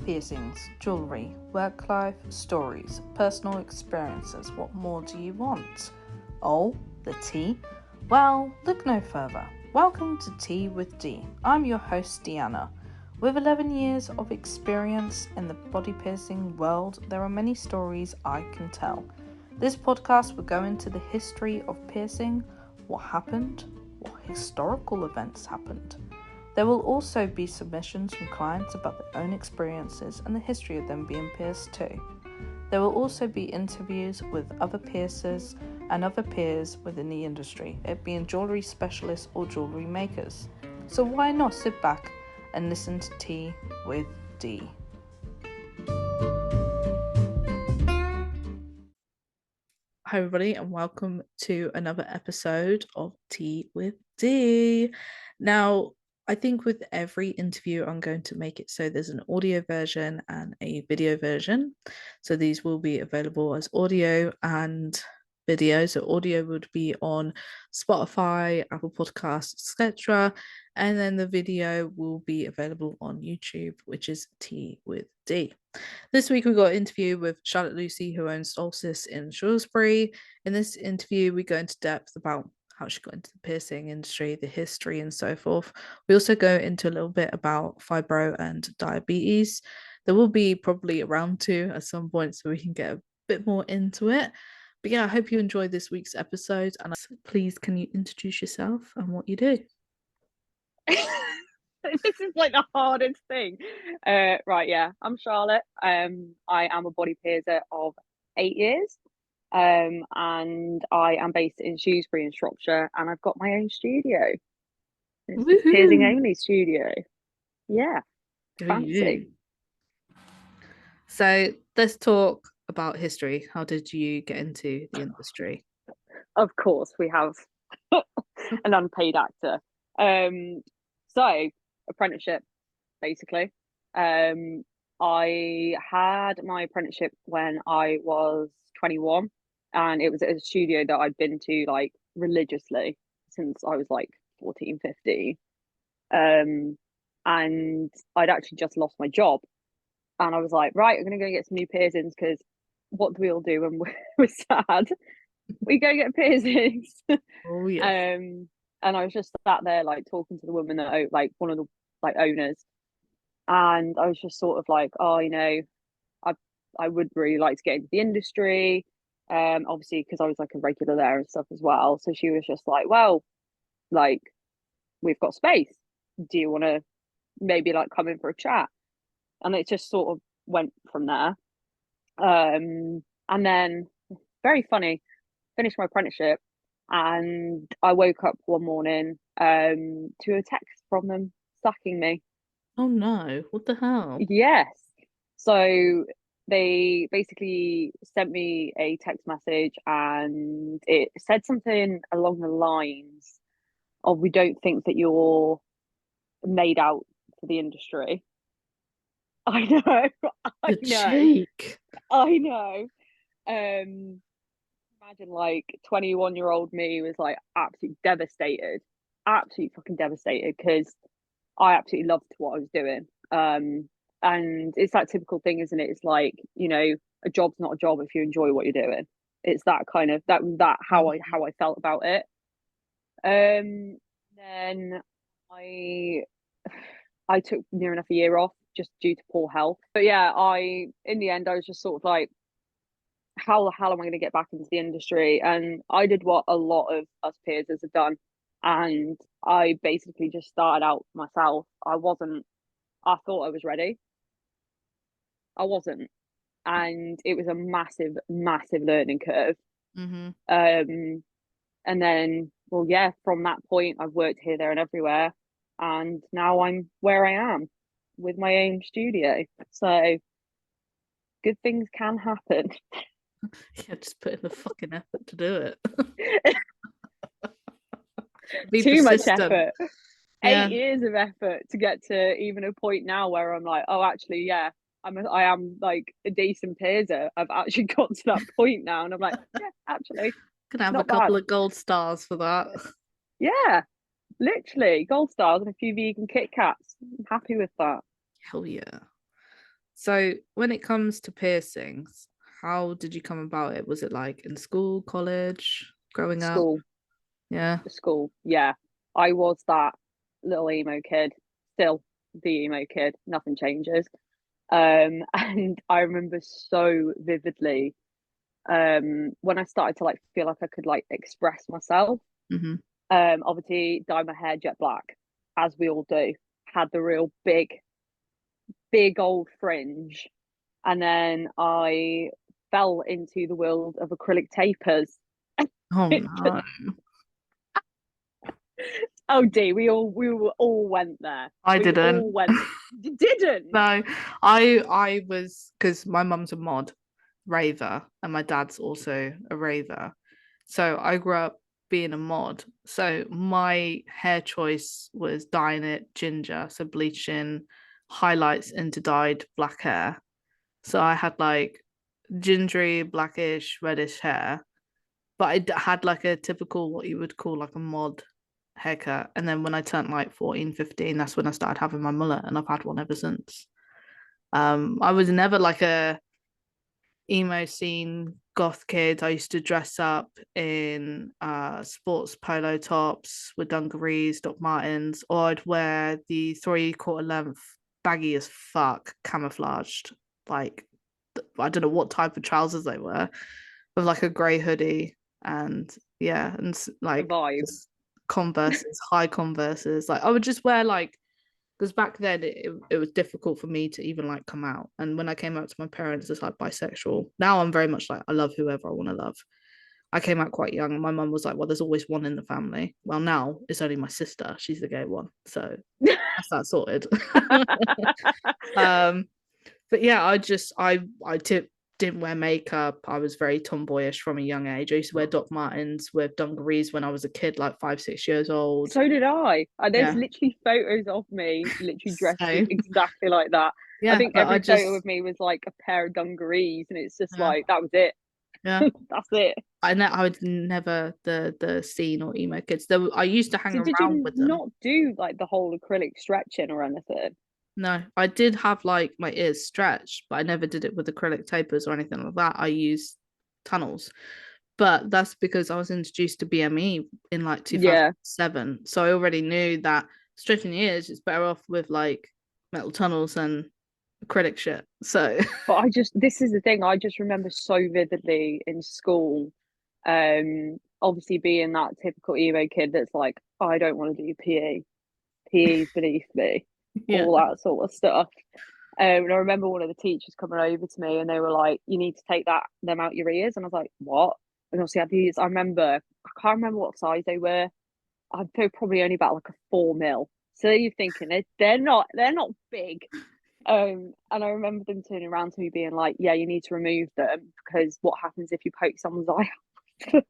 Piercings, jewellery, work life, stories, personal experiences. What more do you want? Oh, the tea? Well, look no further. Welcome to Tea with D. I'm your host, Deanna. With 11 years of experience in the body piercing world, there are many stories I can tell. This podcast will go into the history of piercing, what happened, what historical events happened. There will also be submissions from clients about their own experiences and the history of them being pierced too. There will also be interviews with other piercers and other peers within the industry, it being jewellery specialists or jewellery makers. So why not sit back and listen to Tea with D. Hi everybody and welcome to another episode of Tea with D. Now, I think with every interview I'm going to make it so there's an audio version and a video version. So these will be available as audio and video. So audio would be on Spotify, Apple Podcasts, etc. And then the video will be available on YouTube, which is Tea with D. This week we got an interview with Charlotte Lucy, who owns Solstice in Shrewsbury. In this interview, we go into depth about how she got into the piercing industry, the history, and so forth. We also go into a little bit about fibro and diabetes. There will be probably a round two at some point, so we can get a bit more into it. But yeah, I hope you enjoyed this week's episode. And please, can you introduce yourself and what you do? This is like the hardest thing. Right, yeah, I'm Charlotte. I am a body piercer of 8 years. And I am based in Shrewsbury in Shropshire, and I've got my own studio. It's a piercing only studio. Yeah, fancy. So let's talk about history. How did you get into the industry? Of course, we have an unpaid actor. So apprenticeship, basically. I had my apprenticeship when I was 21, and it was at a studio that I'd been to like religiously since I was like 14, 15. And I'd actually just lost my job, and I was like, right, I'm gonna go get some new piercings, because what do we all do when we're sad? We go get piercings. Oh yeah. And I was just sat there like talking to the woman that like one of the like owners, and I was just sort of like, oh, I would really like to get into the industry, obviously because I was like a regular there and stuff as well. So she was just like, well, like, we've got space, do you want to maybe like come in for a chat? And it just sort of went from there. And then, very funny, finished my apprenticeship, and I woke up one morning to a text from them sacking me. Oh no, what the hell? Yes. So they basically sent me a text message, and it said something along the lines of, we don't think that you're made out for the industry. I know. The cheek. I know. Imagine like 21-year-old me was like absolutely devastated, absolutely fucking devastated, because I absolutely loved what I was doing. And it's that typical thing, isn't it? It's like, a job's not a job if you enjoy what you're doing. It's that kind of that how I felt about it. Then I took near enough a year off just due to poor health. But yeah, in the end I was just sort of like, how the hell am I going to get back into the industry? And I did what a lot of us peers have done, and I basically just started out myself. I thought I was ready. I wasn't. And it was a massive, massive learning curve. Mm-hmm. And then, well, yeah, from that point, I've worked here, there, and everywhere. And now I'm where I am with my own studio. So good things can happen. Yeah, just put in the fucking effort to do it. Too much effort. Yeah. 8 years of effort to get to even a point now where I'm like, oh, actually, yeah, I am like a decent piercer. I've actually got to that point now, and I'm like, yeah, actually, Gonna have a not couple bad. of gold stars for that. Yeah, literally gold stars and a few vegan Kit Kats. I'm happy with that. Hell yeah. So when it comes to piercings, how did you come about it? Was it like in school, college, growing up? School, Yeah. school, yeah. I was that little emo kid, still the emo kid. Nothing changes. And I remember so vividly when I started to like feel like I could like express myself. Hmm. Obviously dyed my hair jet black, as we all do. Had the real big old fringe, and then I fell into the world of acrylic tapers. Oh no, Oh dear, we all went there. I We didn't. all went. You didn't. No, I was because my mum's a mod raver and my dad's also a raver. So I grew up being a mod. So my hair choice was dyeing it ginger, so bleaching highlights into dyed black hair. So I had like gingery, blackish, reddish hair, but had like a typical what you would call like a mod haircut. And then when I turned like 14, 15, that's when I started having my mullet and I've had one ever since. I was never like a emo scene goth kid. I used to dress up in sports polo tops with dungarees, Doc Martens, or I'd wear the 3/4 length baggy as fuck camouflaged, like I don't know what type of trousers they were, with like a grey hoodie and yeah, and The like vibe. just Converses, high Converses. Like I would just wear like because back then it was difficult for me to even like come out. And when I came out to my parents as like bisexual, now I'm very much like I love whoever I want to love. I came out quite young and my mum was like, well, there's always one in the family. Well, now it's only my sister. She's the gay one. So that's that sorted. um, but yeah, didn't wear makeup. I was very tomboyish from a young age. I used to wear Doc Martens with dungarees when I was a kid, like 5, 6 years old. So did I. And there's Yeah. literally photos of me literally dressed So exactly like that. I yeah, think but I every photo of just me was like a pair of dungarees, and it's just yeah, like that was it. yeah. That's it. I was never the scene or emo kids. I used to hang So did around you with them. not do like the whole acrylic stretching or anything? No, I did have like my ears stretched, but I never did it with acrylic tapers or anything like that. I used tunnels, but that's because I was introduced to BME in like Yeah. 2007. So I already knew that stretching your ears is better off with like metal tunnels and acrylic shit. So But this is the thing, I just remember so vividly in school, obviously being that typical emo kid that's like, I don't want to do PE. PE's beneath me, yeah, all that sort of stuff. And I remember one of the teachers coming over to me and they were like, you need to take them out your ears. And I was like, what? And obviously I had these, I can't remember what size they were. They're probably only about like a 4 mil. So you're thinking they're not big. And I remember them turning around to me being like, yeah, you need to remove them because what happens if you poke someone's eye out?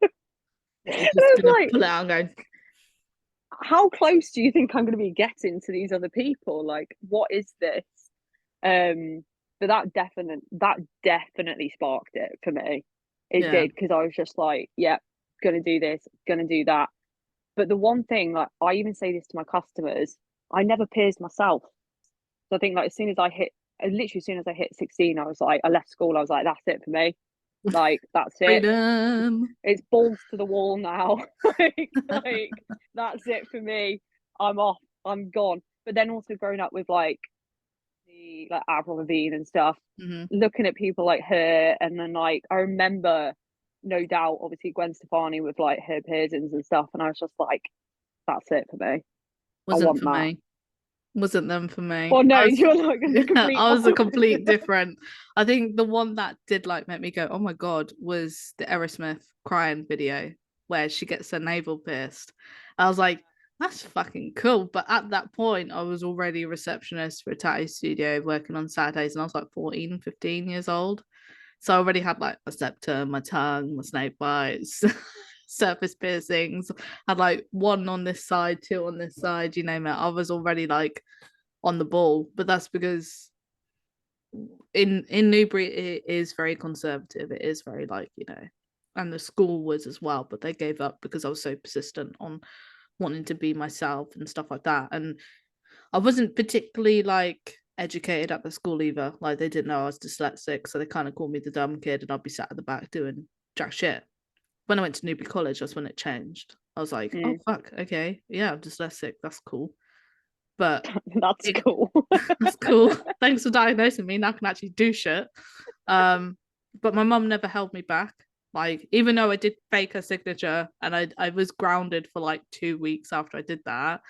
what you're And just I was gonna like, pull it out and go, how close do you think I'm going to be getting to these other people? Like, what is this? Um, but that definitely sparked it for me. It yeah, did because I was just like, yeah, gonna do this, gonna do that. But the one thing, like, I even say this to my customers, I never pierced myself. So I think like literally as soon as I hit 16, I was like, I left school, I was like, that's it for me. Like, that's it. freedom. It's balls to the wall now. like that's it for me. I'm off. I'm gone. But then also growing up with like Avril Lavigne and stuff, Mm-hmm. looking at people like her, and then like I remember, no doubt, obviously Gwen Stefani with like her piercings and stuff, and I was just like, that's it for me. I Wasn't want for that. me. Wasn't them for me. Well, no, you're like the Yeah, complete I was a complete opposite. different. I think the one that did like make me go, oh my god, was the Aerosmith crying video where she gets her navel pierced. I was like, that's fucking cool. But at that point, I was already a receptionist for a tattoo studio working on Saturdays, and I was like 14, 15 years old. So I already had like a septum, my tongue, my snake bites, surface piercings. Had like one on this side, two on this side, you name it. I was already like on the ball, but that's because in Newbury it is very conservative. It is very like and the school was as well, but they gave up because I was so persistent on wanting to be myself and stuff like that. And I wasn't particularly like educated at the school either. Like they didn't know I was dyslexic, so they kind of called me the dumb kid, and I'd be sat at the back doing jack shit. When I went to Newby College, that's when it changed. I was like, oh Mm. fuck, okay, yeah, I'm dyslexic. That's cool. But That's it, cool. that's cool. Thanks for diagnosing me. Now I can actually do shit. Um, but my mum never held me back. Like, even though I did fake her signature and I was grounded for like 2 weeks after I did that.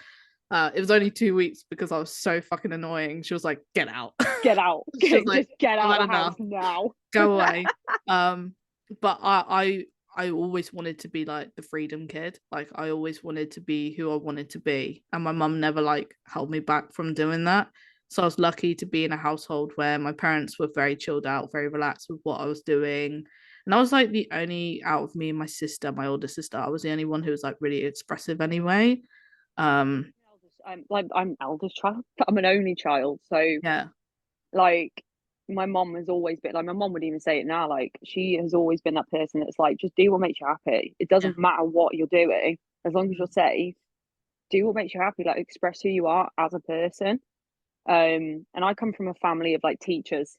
It was only 2 weeks because I was so fucking annoying. She was like, get out. Get out. She was like, Just get I've out had of the house enough. now. Go away. But I always wanted to be like the freedom kid. Like I always wanted to be who I wanted to be. And my mum never like held me back from doing that. So I was lucky to be in a household where my parents were very chilled out, very relaxed with what I was doing. And I was like the only out of me and my sister, my older sister, I was the only one who was like really expressive anyway. Um, I'm eldest child. I'm an only child, so yeah, like my mom has always been like my mom would even say it now. Like she has always been that person that's like, just do what makes you happy. It yeah. doesn't matter what you're doing, as long as Mhm. you're safe. Do what makes you happy. Like express who you are as a person. And I come from a family of like teachers.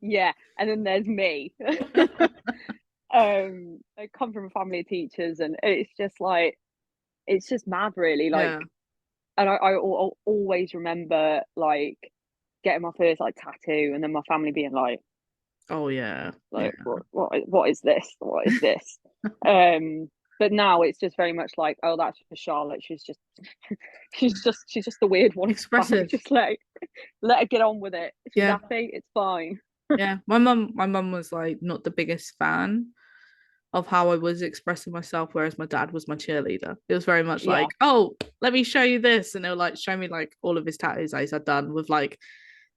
Yeah, and then there's me. I come from a family of teachers, and it's just like it's just mad, really. Like, Yeah. and I'll always remember like getting my first like tattoo, and then my family being Oh yeah. Yeah. what is this? What is this? Um, but now it's just very much like, oh, that's for Charlotte. She's just she's just the weird one of the family. Expressive. Just let her get on with it. If she's Yeah. happy, it's fine. Yeah. My mum was like not the biggest fan of how I was expressing myself, whereas my dad was my cheerleader. It was very much Yeah, like, oh, let me show you this. And they'll like show me like all of his tattoos that he's had done with like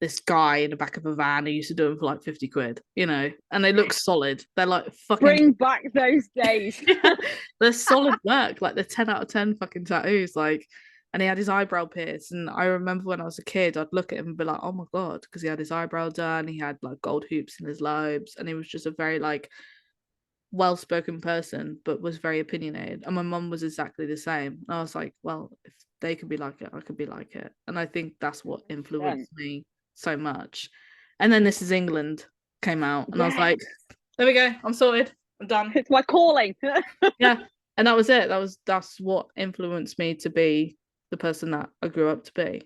this guy in the back of a van who used to do them for like 50 quid, and they look solid. They're like fucking bring back those days. yeah, they're solid work. Like they're 10 out of 10 fucking tattoos. Like, and he had his eyebrow pierced. And I remember when I was a kid, I'd look at him and be like, oh my God, because he had his eyebrow done. He had like gold hoops in his lobes. And he was just a very like well-spoken person, but was very opinionated. And my mum was exactly the same. And I was like, well, if they could be like it, I could be like it. And I think that's what influenced 100%. me so much. And then This Is England came out, and I was Yeah, like, there we go, I'm sorted, I'm done. it's my calling. Yeah. And that was it. That's what influenced me to be the person that I grew up to be.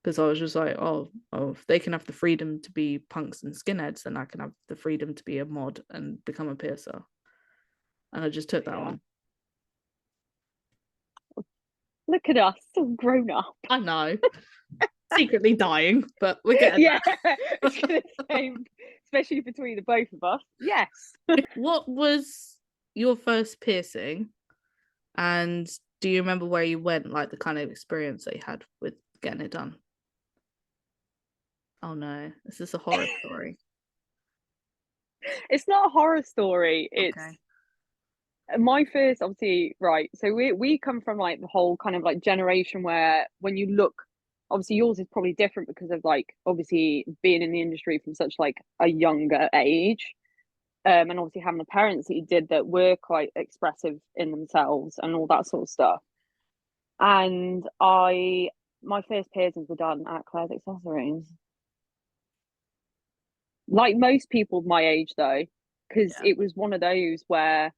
Because I was just like, oh, if they can have the freedom to be punks and skinheads, then I can have the freedom to be a mod and become a piercer. And I just took that Yeah, one. look at us, all grown up. I know, secretly dying, but we're getting Yeah, I was gonna say, especially between the both of us. Yes. there. What was your first piercing? And do you remember where you went, like the kind of experience that you had with getting it done? Oh no, is this a horror story? It's not a horror story. It's Okay. my first, obviously, right. So we come from like the whole kind of like generation where when you look, obviously yours is probably different because of like obviously being in the industry from such like a younger age. And obviously having the parents that you did that were quite expressive in themselves and all that sort of stuff. And my first piercings were done at Claire's Accessories. Like most people my age though, because Yeah. it was one of those where,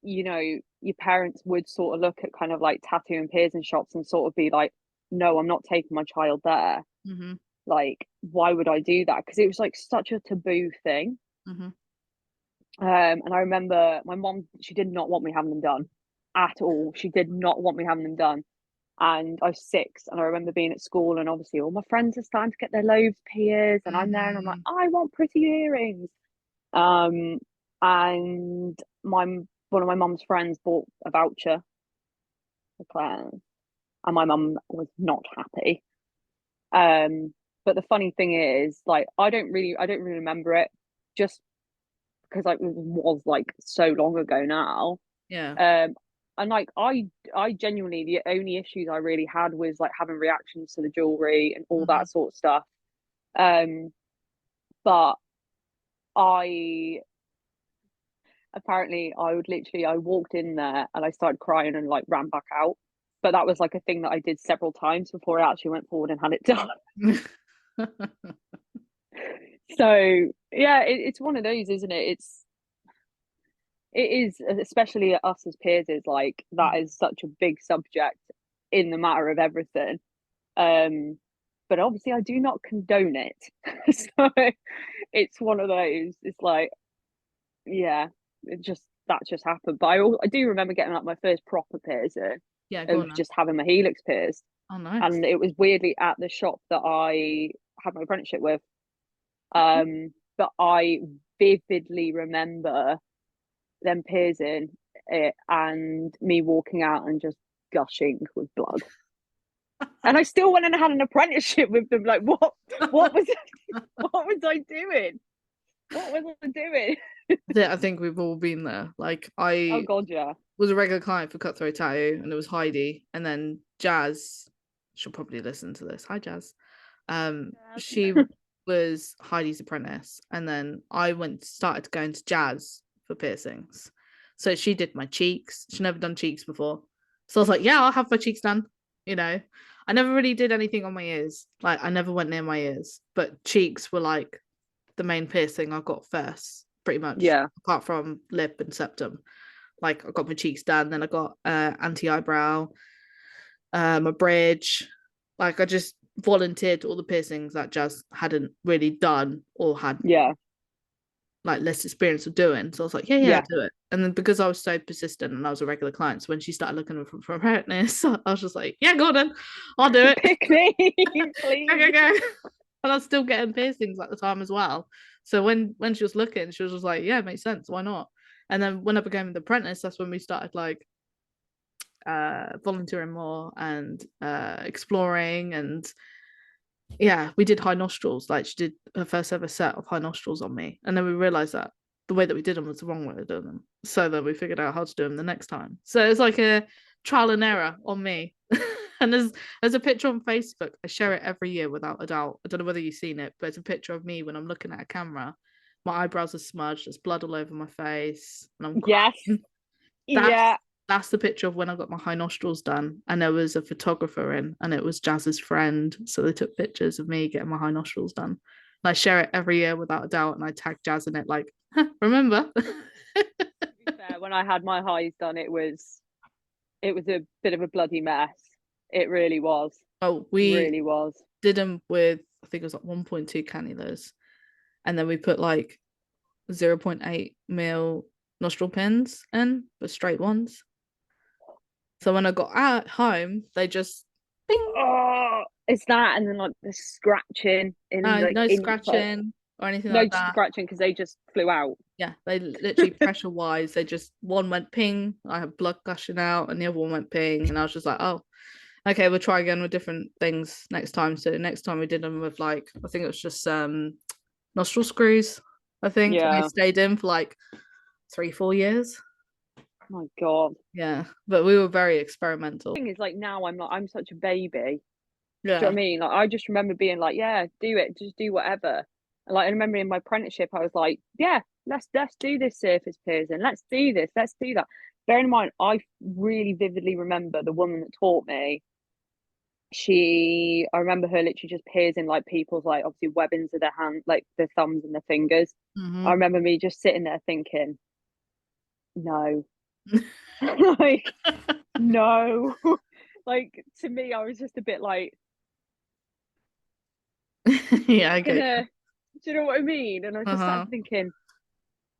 your parents would sort of look at kind of like tattoo and piercing shops and sort of be like, no, I'm not taking my child there. Mm-hmm. Like, why would I do that? Because it was like such a taboo thing. Mm-hmm. And I remember my mom, she did not want me having them done at all. She did not want me having them done. And I was 6, and I remember being at school, and obviously all my friends are starting to get their lobes pierced, and I'm there, and I'm like, Mm-hmm. I want pretty earrings. Um, and one of my mum's friends bought a voucher for Claire, and my mum was not happy. Um, but the funny thing is, like, I don't really remember it, just because like it was like so long ago now. Yeah. Um, and like I genuinely the only issues I really had was like having reactions to the jewelry and all Mm-hmm. that sort of stuff. Um, but I apparently I walked in there and I started crying and like ran back out. but that was like a thing that I did several times before I actually went forward and had it done. So yeah, it's one of those, isn't it? It is, especially us as peers, is like that is such a big subject in the matter of everything. Um, but obviously, I do not condone it. So it's one of those. It's like, yeah, that just happened. But I do remember getting like my first proper piercing Yeah, go of on then. just having my helix pierced, Oh, nice. and it was weirdly at the shop that I had my apprenticeship with. But I vividly remember them piercing it and me walking out and just gushing with blood. And I still went and had an apprenticeship with them. Like, what was what was I doing? What was I doing? I think we've all been there. Like, Oh I god, yeah. was a regular client for Cutthroat Tattoo, and it was Heidi, and then Jazz. She'll probably listen to this. Hi, Jazz. She was Heidi's apprentice, and then I started going to Jazz for piercings. So she did my cheeks. She'd never done cheeks before, so I was like, "Yeah, I'll have my cheeks done." You know, I never really did anything on my ears. Like, I never went near my ears, but cheeks were like the main piercing I got first, pretty much, Yeah. apart from lip and septum. Like, I got my cheeks done, then I got anti-eyebrow, a bridge. Like, I just volunteered all the piercings that Jazz hadn't really done or had Yeah. like less experience of doing. So I was like, yeah, yeah, Yeah. I'll do it. And then because I was so persistent and I was a regular client, so when she started looking for apprentice, I was just like, yeah, go on then, I'll do it. Pick me, Go, go, please. go. And I was still getting piercings at the time as well. So when she was looking, she was just like, yeah, it makes sense. Why not? And then when I became the apprentice, that's when we started like volunteering more and exploring. And yeah, we did high nostrils. Like, she did her first ever set of high nostrils on me, and then we realized that the way that we did them was the wrong way of doing them. So then we figured out how to do them the next time. So it's like a trial and error on me. And there's a picture on Facebook. I share it every year without a doubt. I don't know whether you've seen it, but it's a picture of me when I'm looking at a camera. My eyebrows are smudged. There's blood all over my face, and I'm Yes. crying. Yeah. That's the picture of when I got my high nostrils done. And there was a photographer in, and it was Jazz's friend. So they took pictures of me getting my high nostrils done. And I share it every year without a doubt. And I tag Jazz in it, like, remember? To be fair, when I had my highs done, it was a bit of a bloody mess. It really was. Oh, we Really was. did them with, I think it was like 1.2 cannulas. And then we put like 0.8 mil nostril pins in, but straight ones. So when I got at home, they just bing. Oh, it's that, and then like the scratching in like No in your foot. scratching or anything No like that. scratching because they just flew out. Yeah, they literally pressure wise, they just one went ping, I had blood gushing out, and the other one went ping, and I was just like, oh, okay, we'll try again with different things next time. So next time we did them with like, I think it was just nostril screws, I think, and they Yeah. stayed in for like 3-4 years. My God. Yeah, but we were very experimental. The thing is, like now I'm such a baby. Do you know what I Yeah. mean? Like I just remember being like, yeah, do it, just do whatever. And like I remember in my apprenticeship, I was like, yeah, let's do this surface piercing. Let's do this. Let's do that. Bearing in mind, I really vividly remember the woman that taught me. I remember her literally just piercing like people's like obviously webbings of their hand, like their thumbs and their fingers. I Mm-hmm. remember me just sitting there thinking, no, like no, like to me, I was just a bit like, Yeah, I get gonna, do you know what I mean? And I you. just started Uh-huh. thinking,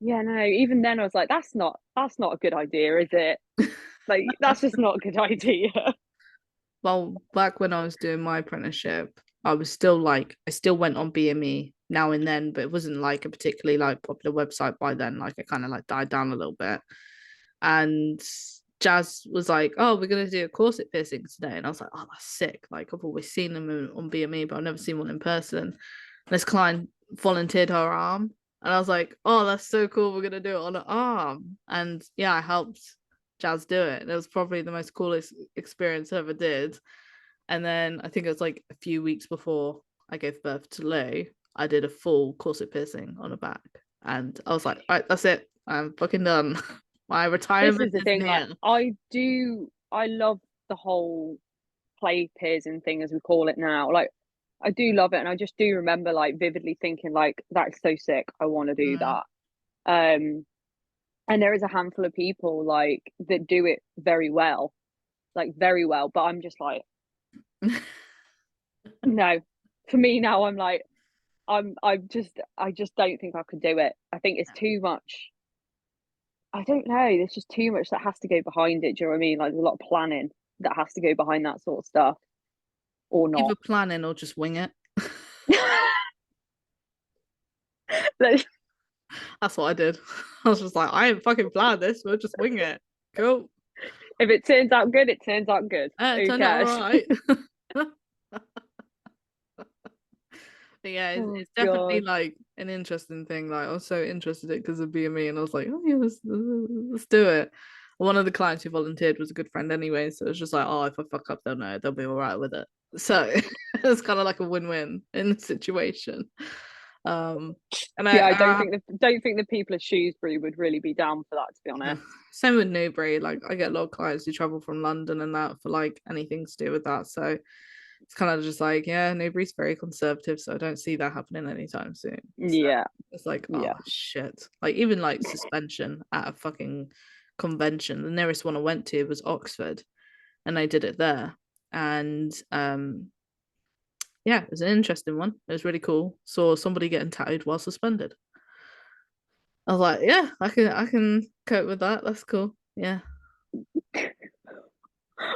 yeah, no. Even then, I was like, that's not a good idea, is it? Like that's just not a good idea. Well, back when I was doing my apprenticeship, I was still like, I still went on BME now and then, but it wasn't like a particularly like popular website by then. Like, it kind of like died down a little bit. And Jazz was like, "Oh, we're gonna do a corset piercing today," and I was like, "Oh, that's sick!" Like, I've always seen them on BME, but I've never seen one in person. And this client volunteered her arm, and I was like, "Oh, that's so cool! We're gonna do it on her arm." And yeah, I helped Jazz do it. It was probably the most coolest experience I ever did. And then I think it was like a few weeks before I gave birth to Lou, I did a full corset piercing on her back, and I was like, "All right, that's it. I'm fucking done." My This is retirement the is thing. Like near. I love the whole play piercing thing, as we call it now. Like, I do love it, and I just do remember like vividly thinking like, that's so sick. I want to do Mm. that. And there is a handful of people like that do it very well, like very well. But I'm just like, no. For me now, I'm like, I just don't think I could do it. I think it's too much. I don't know. There's just too much that has to go behind it. Do you know what I mean? Like, there's a lot of planning that has to go behind that sort of stuff, or Either not. planning or just wing it. Like, That's what I did. I was just like, I ain't fucking planned this. We'll just wing it. Cool. if it turns out good, it turns out good. It Who turned out all cares? right. But yeah, Oh it's definitely God. like an interesting thing. Like I was so interested in it because of BME, and I was like, oh yeah, let's do it. One of the clients who volunteered was a good friend anyway, so it was just like, oh, if I fuck up, they'll know, they'll be all right with it. So it's kind of like a win-win in the situation. Um, and Yeah, I I don't think the people of Shrewsbury would really be down for that, to be honest. same with Newbury. Like I get a lot of clients who travel from London and that for like anything to do with that. So it's kind of just like, yeah, Newbury's very conservative, so I don't see that happening anytime soon. So Yeah, it's like, yeah, oh shit. Like even like suspension at a fucking convention. The nearest one I went to was Oxford, and they did it there. And yeah, it was an interesting one. It was really cool. Saw somebody getting tattooed while suspended. I was like, yeah, I can cope with that. That's cool. Yeah. I'd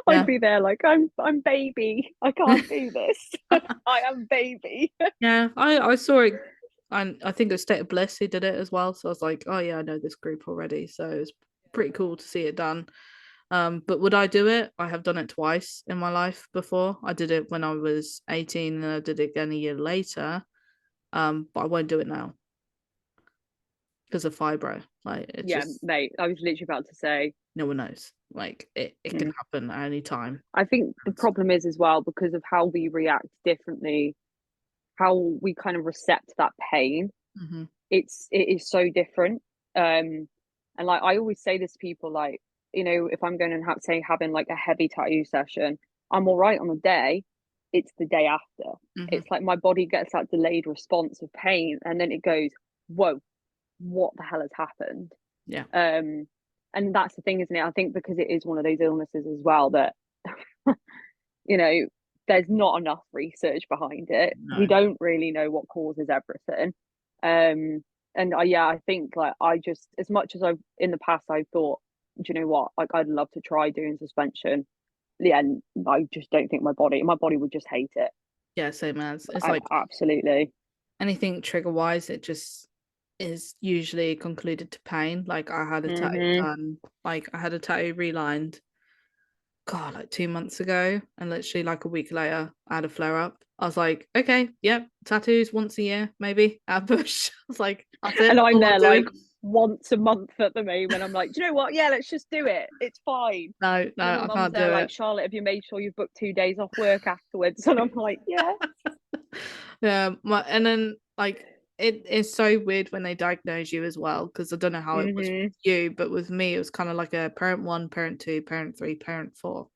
Yeah. be there like, I'm baby. I can't do this. I am baby. Yeah, I saw it, and I think it was State of Bliss who did it as well. So I was like, oh yeah, I know this group already. So it's pretty cool to see it done. But would I do it? I have done it twice in my life before. I did it when I was 18, and I did it again a year later. But I won't do it now because of fibro. Like it Yeah, just mate. I was literally about to say. no one knows. Like it can Mm. happen at any time. I think the problem is as well because of how we react differently, how we kind of recept that pain. Mm-hmm. It is so different. And like I always say this to people, like, if I'm going and having like a heavy tattoo session, I'm all right on the day. It's the day after. Mm-hmm. It's like my body gets that delayed response of pain, and then it goes, "Whoa, what the hell has happened?" Yeah. Um, and that's the thing, isn't it? I think because it is one of those illnesses as well that, you know, there's not enough research behind it. We No. don't really know what causes everything. And yeah, I think like I just, as much as I've in the past, I thought, do you know what? Like I'd love to try doing suspension. Yeah, and I just don't think my body would just hate it. Yeah, same as it's I like absolutely. anything trigger wise, it just is usually concluded to pain. Like I had a tattoo Hmm. done, like I had a tattoo relined, God, like 2 months ago, and literally like a week later, I had a flare up. I was like, okay, yep, tattoos once a year, maybe at Bush. I was like, that's it, And that's I'm all I'm there doing. like once a month at the moment. I'm like, do you know what? Yeah, let's just do it. It's fine. No, no, And then my I mum's can't there do like, it. Charlotte, have you made sure you've booked 2 days off work afterwards? And I'm like, yeah. Yeah, and then like it is so weird when they diagnose you as well, because I don't know how it was Hmm. with you, but with me, it was kind of like a parent one, parent two, parent three, parent four.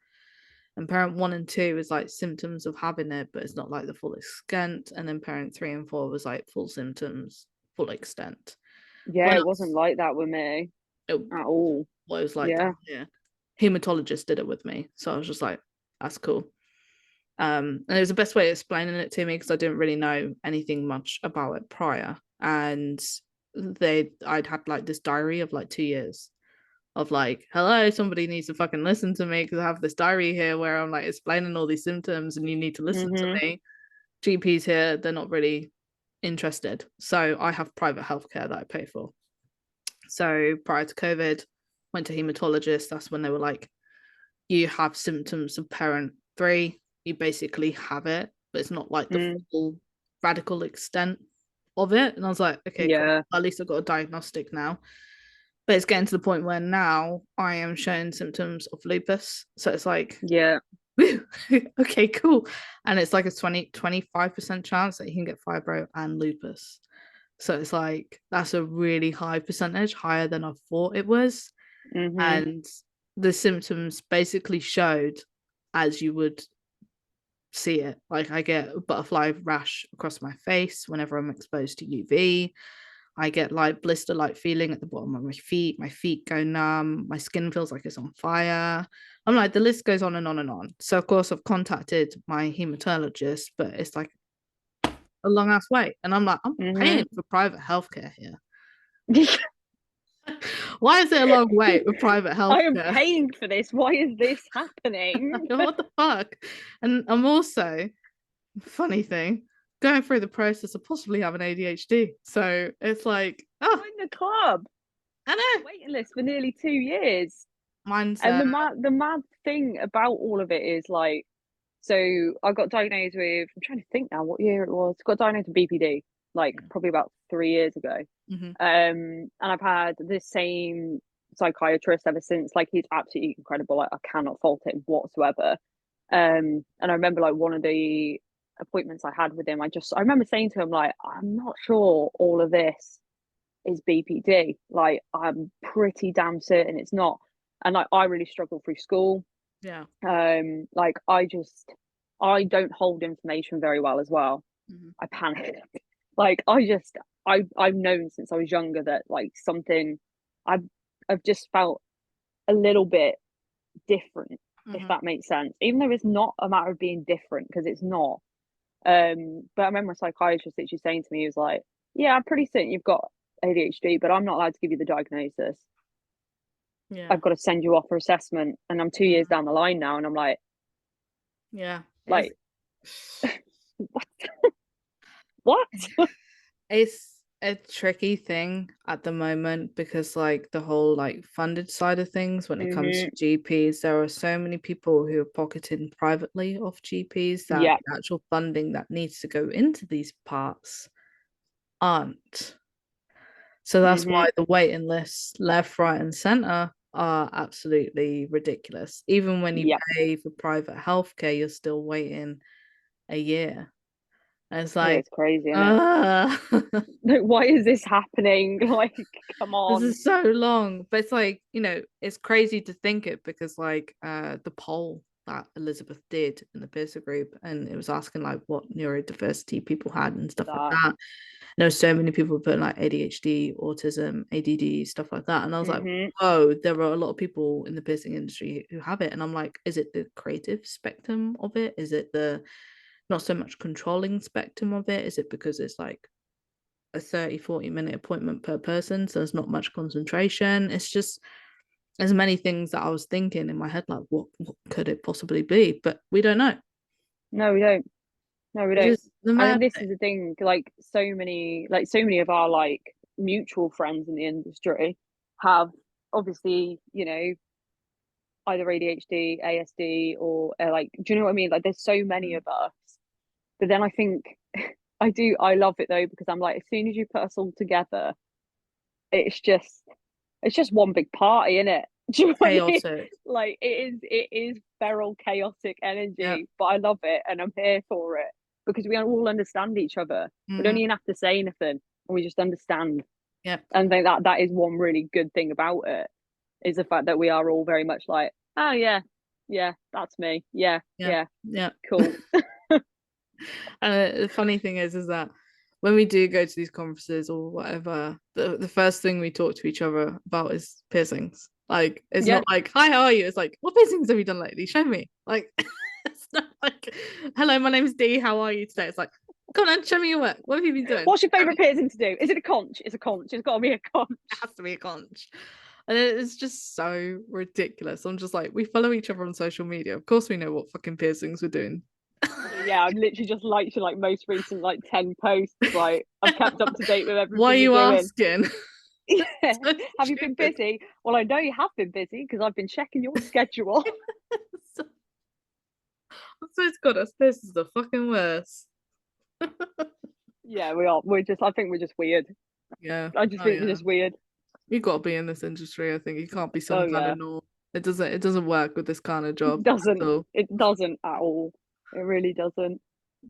And parent one and two is like symptoms of having it, but it's not like the full extent. And then parent three and four was like full symptoms, full extent. Yeah, When it wasn't like that with me it, at all. well, it was like Yeah. that, yeah. Hematologist did it with me. So I was just like, that's cool. And it was the best way of explaining it to me because I didn't really know anything much about it prior. And I'd had like this diary of like 2 years of like, hello, somebody needs to fucking listen to me because I have this diary here where I'm like explaining all these symptoms and you need to listen to Hmm. me. GPs here, they're not really interested. So I have private healthcare that I pay for. So prior to COVID, went to hematologist. That's when they were like, you have symptoms of parent three. You basically have it, but it's not like the Mm. full radical extent of it. And I was like, okay, cool. Yeah. At least I've got a diagnostic now. But it's getting to the point where now I am showing symptoms of lupus. So it's like, Yeah. woo, okay, cool. And it's like a 25% chance that you can get fibro and lupus. So it's like, that's a really high percentage, higher than I thought it was. Hmm. And the symptoms basically showed as you would see it. Like I get a butterfly rash across my face whenever I'm exposed to UV. I get like blister like feeling at the bottom of my feet. My feet go numb. My skin feels like it's on fire. I'm like, the list goes on and on and on. So, of course, I've contacted my hematologist, but it's like a long ass wait. And I'm like, I'm Mm-hmm. paying for private healthcare here. Why is it a long wait with private I am healthcare? paying for this. Why is this happening? What the fuck? And I'm also, funny thing, going through the process of possibly having ADHD. So it's like, oh, Join the club. I know. Waiting list for nearly 2 years. And Mindset. the mad thing about all of it is like, so I got diagnosed with, I'm trying to think now what year it was. Got diagnosed with BPD like probably about 3 years ago. Mm-hmm. And I've had this same psychiatrist ever since. Like he's absolutely incredible. Like I cannot fault it whatsoever. And I remember like one of the appointments I had with him, I remember saying to him like, I'm not sure all of this is BPD. Like I'm pretty damn certain it's not. And like I really struggled through school. Yeah. Like I don't hold information very well as well. Mm-hmm. I panic. Like I've known since I was younger that like something I've I've just felt a little bit different, if Mm-hmm. that makes sense. Even though it's not a matter of being different, because it's not. But I remember a psychiatrist actually saying to me, he was like, yeah, I'm pretty certain you've got ADHD, but I'm not allowed to give you the diagnosis. Yeah. I've got to send you off for assessment. And I'm 2 years down the line now, and I'm Yeah. like, what? What? It's a tricky thing at the moment because like the whole like funded side of things when it comes to Mm-hmm. GPs, there are so many people who are pocketing privately off GPs that Yeah. the actual funding that needs to go into these parts aren't. So that's Mm-hmm. why the waiting lists left, right, and center are absolutely ridiculous. Even when you Yeah. pay for private healthcare, you're still waiting a year. And it's Yeah, like, it's crazy, isn't it? uh Like, why is this happening? Like, come this on. is so long. But it's like, it's crazy to think it because like the poll that Elizabeth did in the peer group and it was asking like what neurodiversity people had and stuff like That. that. There were so many people putting like ADHD, autism, ADD, stuff like that. And I was like, Mm-hmm. whoa, there are a lot of people in the piercing industry who have it. And I'm like, is it the creative spectrum of it? Is it the not so much controlling spectrum of it? Is it because it's like a 30-40 minute appointment per person? So there's not much concentration. It's just there's many things that I was thinking in my head, like what could it possibly be? But we don't know. No, we don't. No, we Which don't. is the And mad this thing. is the thing, like so many of our like mutual friends in the industry have obviously, either ADHD, ASD, or like, do you know what I mean? Like, there's so many of us. But then I think I love it though, because I'm like, as soon as you put us all together, it's just it's just one big party, isn't it? Do you know what I mean? Chaotic. Like it is feral, chaotic Yeah. energy, but I love it and I'm here for it because we all understand each other. We don't Mm-hmm. even have to say anything, and we just understand. Yeah. And I think that is one really good thing about it is the fact that we are all very much like, oh yeah, yeah, that's me. Yeah, Yeah. yeah, Yeah. cool. And the funny thing is that when we do go to these conferences or whatever, the first thing we talk to each other about is piercings. Like, it's Yeah. not like, hi, how are you? It's like, what piercings have you done lately? Show me. Like, it's not like, hello, my name's Dee. How are you today? It's like, come on, show me your work. What have you been doing? What's your Show favorite me. piercing to do? Is it a conch? It's a conch. It's got to be a conch. It has to be a conch. And it's just so ridiculous. I'm just like, we follow each other on social media. Of course, we know what fucking piercings we're doing. Yeah, I've literally just liked your like most recent like 10 posts. Like I've kept up to date with Why are everything you're you doing. asking? Yeah. So Have you been stupid. busy? Well, I know you have been busy because I've been checking your schedule. So, I swear to God, this is the fucking worst. Yeah, we are. I think we're just weird. Yeah. I just Oh think we're yeah. just weird. You got to be in this industry. I think you can't be Oh some kind yeah. of norm. It doesn't work with this kind of job It at doesn't. all. It doesn't at all. It really doesn't.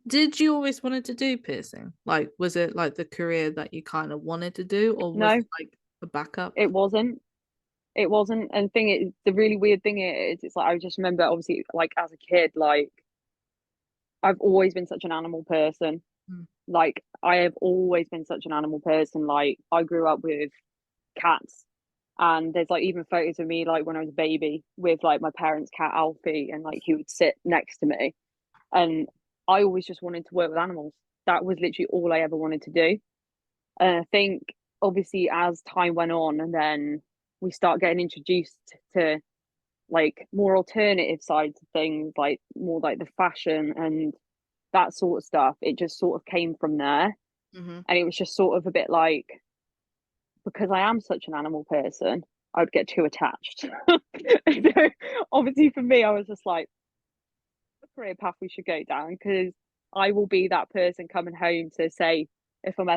Did you always wanted to do piercing? Like, was it like the career that you kind of wanted to do, or was No, it like a backup? it wasn't. it wasn't. And thing is, the really weird thing is, it's like I just remember, obviously, like as a kid, like I've always been such an animal person. Mm. Like I have always been such an animal person. Like I grew up with cats, and there's like even photos of me like when I was a baby with like my parents' cat Alfie, and like he would sit next to me, and I always just wanted to work with animals. That was literally all I ever wanted to do. And I think obviously as time went on, and then we start getting introduced to like more alternative sides of things, like more like the fashion and that sort of stuff. It just sort of came from there. Mm-hmm. And it was just sort of a bit like, because I am such an animal person, I would get too attached. So obviously for me, I was just like, the career path we should go down, because I will be that person coming home to say, if I'm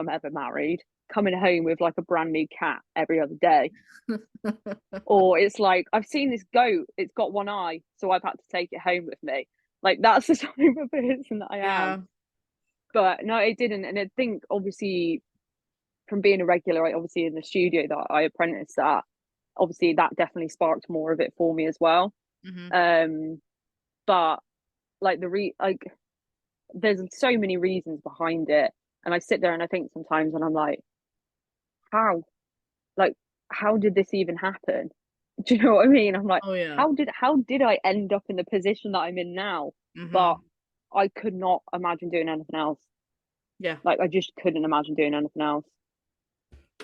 ever married, coming home with like a brand new cat every other day. Or it's like, I've seen this goat, it's got one eye, so I've had to take it home with me. Like that's the type of person that I am. Yeah. But no, it didn't. And I think obviously from being a regular, like, obviously in the studio that I apprenticed at, obviously that definitely sparked more of it for me as well. Mm-hmm. Um, but like like there's so many reasons behind it, and I sit there and I think sometimes, and I'm like, how, like, how did this even happen? Do you know what I mean? I'm like, Oh yeah. how did I end up in the position that I'm in now? But Mm-hmm. I could not imagine doing anything else. Yeah. Like I just couldn't imagine doing anything else.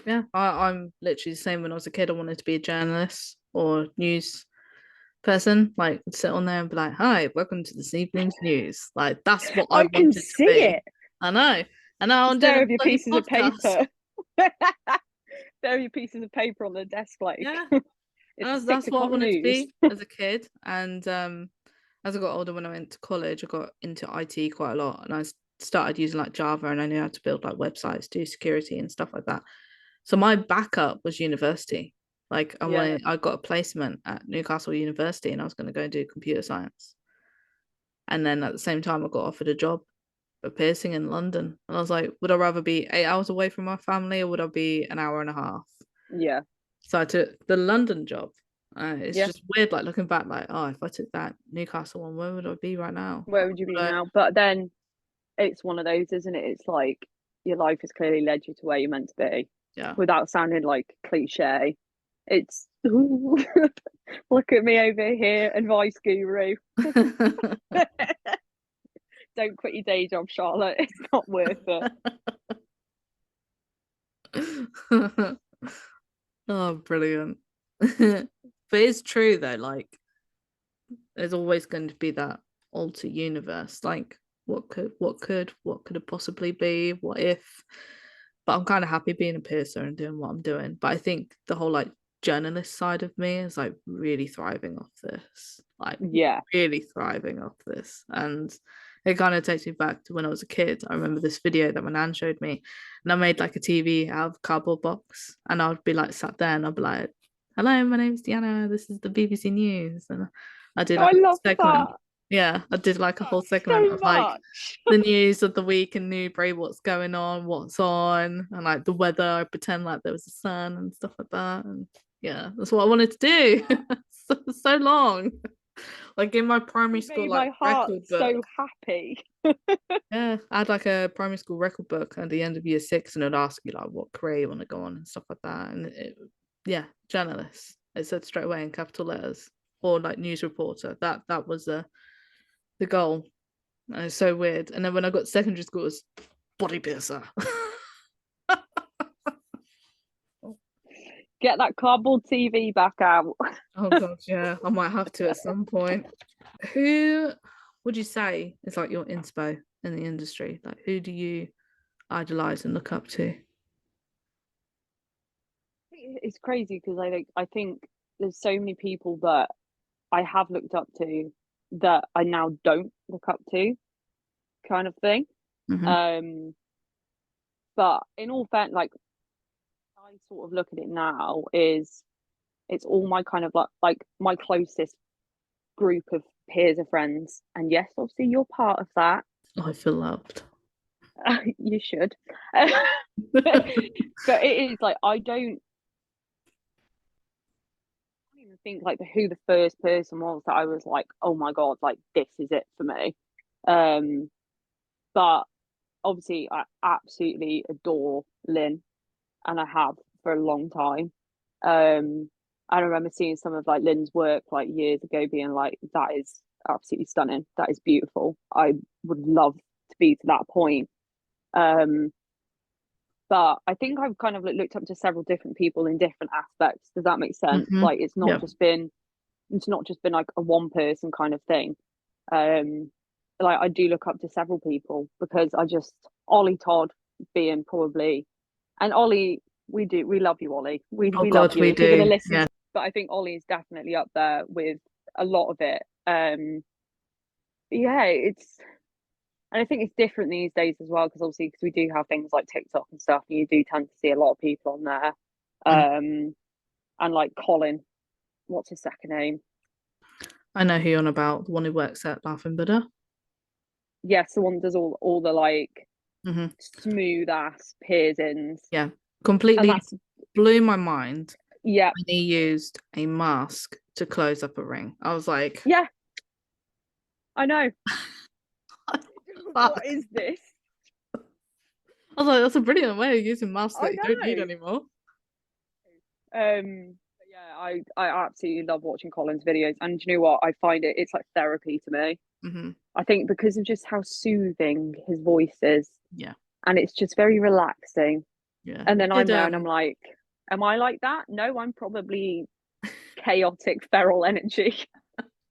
Yeah. I'm literally the same. When I was a kid, I wanted to be a journalist or news person. Like sit on there and be like, "Hi, welcome to this evening's news." Like that's what I I can wanted to see be. it. I know. And now I'm Just doing there a with your bloody pieces of podcast. paper. There are your pieces of paper on the desk, like Yeah. it's a six That's what I o'clock wanted to news. be as a kid. And as I got older, when I went to college, I got into IT quite a lot, and started using like Java, and I knew how to build like websites, do security and stuff like that. So my backup was university. Like Yeah. I got a placement at Newcastle University, and I was going to go and do computer science. And then at the same time, I got offered a job for piercing in London, and I was like, would I rather be 8 hours away from my family, or would I be an hour and a half? Yeah. So I took the London job. It's Yeah. just weird, like looking back, like, oh, if I took that Newcastle one, where would I be right now? Where would you be But now? But then it's one of those, isn't it? It's like your life has clearly led you to where you're meant to be, yeah. without sounding like cliche. It's look at me over here, advice guru. Don't quit your day job, Charlotte. It's not worth it. Oh, brilliant. But it's true though, like there's always going to be that alter universe. Like what could it possibly be? What if? But I'm kind of happy being a piercer and doing what I'm doing. But I think the whole like journalist side of me is like really thriving off this. Like Yeah. really thriving off this. And it kind of takes me back to when I was a kid. I remember this video that my nan showed me, and I made like a TV out of a cardboard box, and I'd be like sat there and I'd be like, "Hello, my name's Deanna. This is the BBC News," and I did I like a love segment. that Yeah, I did like a whole segment so of like much. the news of the week in Newbury, what's going on, what's on, and like the weather. I pretend like there was a sun and stuff like that. And yeah, that's what I wanted to do. So long. Like in my primary You school, made like my heart record book. so happy. Yeah, I had like a primary school record book at the end of year six, and it'd ask you like what career you want to go on and stuff like that. And yeah, journalist. It said straight away in capital letters, or like news reporter. That was the goal. And it's so weird. And then when I got to secondary school, it was body piercer. Get that cardboard TV back out. Oh god, yeah, I might have to at some point. Who would you say is like your inspo in the industry? Like, who do you idolize and look up to? It's crazy because I think there's so many people that I have looked up to that I now don't look up to, kind of thing. Mm-hmm. Um, but in all fair, like I sort of look at it now is it's all my kind of like my closest group of peers and friends, and yes, obviously you're part of that. I feel loved. You should. But it is like I don't to think like who the first person was that I was like, oh my god, like this is it for me. But obviously I absolutely adore Lynn, and I have for a long time. I remember seeing some of like Lynn's work like years ago, being like, that is absolutely stunning. That is beautiful. I would love to be to that point. Um, but I think I've kind of like looked up to several different people in different aspects. Does that make sense? Mm-hmm. Like Yep. it's not just been like a one person kind of thing. Um, like I do look up to several people because I just Ollie Todd being probably, and Ollie, we love you, Ollie. Oh We love God, you. we If you're gonna do. listen, Yeah. but I think Ollie is definitely up there with a lot of it. Yeah, it's and I think it's different these days as well because obviously because we do have things like TikTok and stuff, and you do tend to see a lot of people on there. Mhm. And like Colin, what's his second name? I know who you're on about, the one who works at Laughing Buddha. Yes, the one that does all the like Hmm. smooth ass piercings, Yeah, and completely that's blew my mind yeah, when he used a mask to close up a ring. I was like, yeah, I know. fuck. What is this? I was like, that's a brilliant way of using masks I that you don't need know. anymore. But yeah, I absolutely love watching Colin's videos, and you know what? I find it's like therapy to me. Hmm. I think because of just how soothing his voice is, Yeah, and it's just very relaxing. yeah. And We then did I'm there, and I'm like, am I like that? No, I'm probably chaotic feral energy.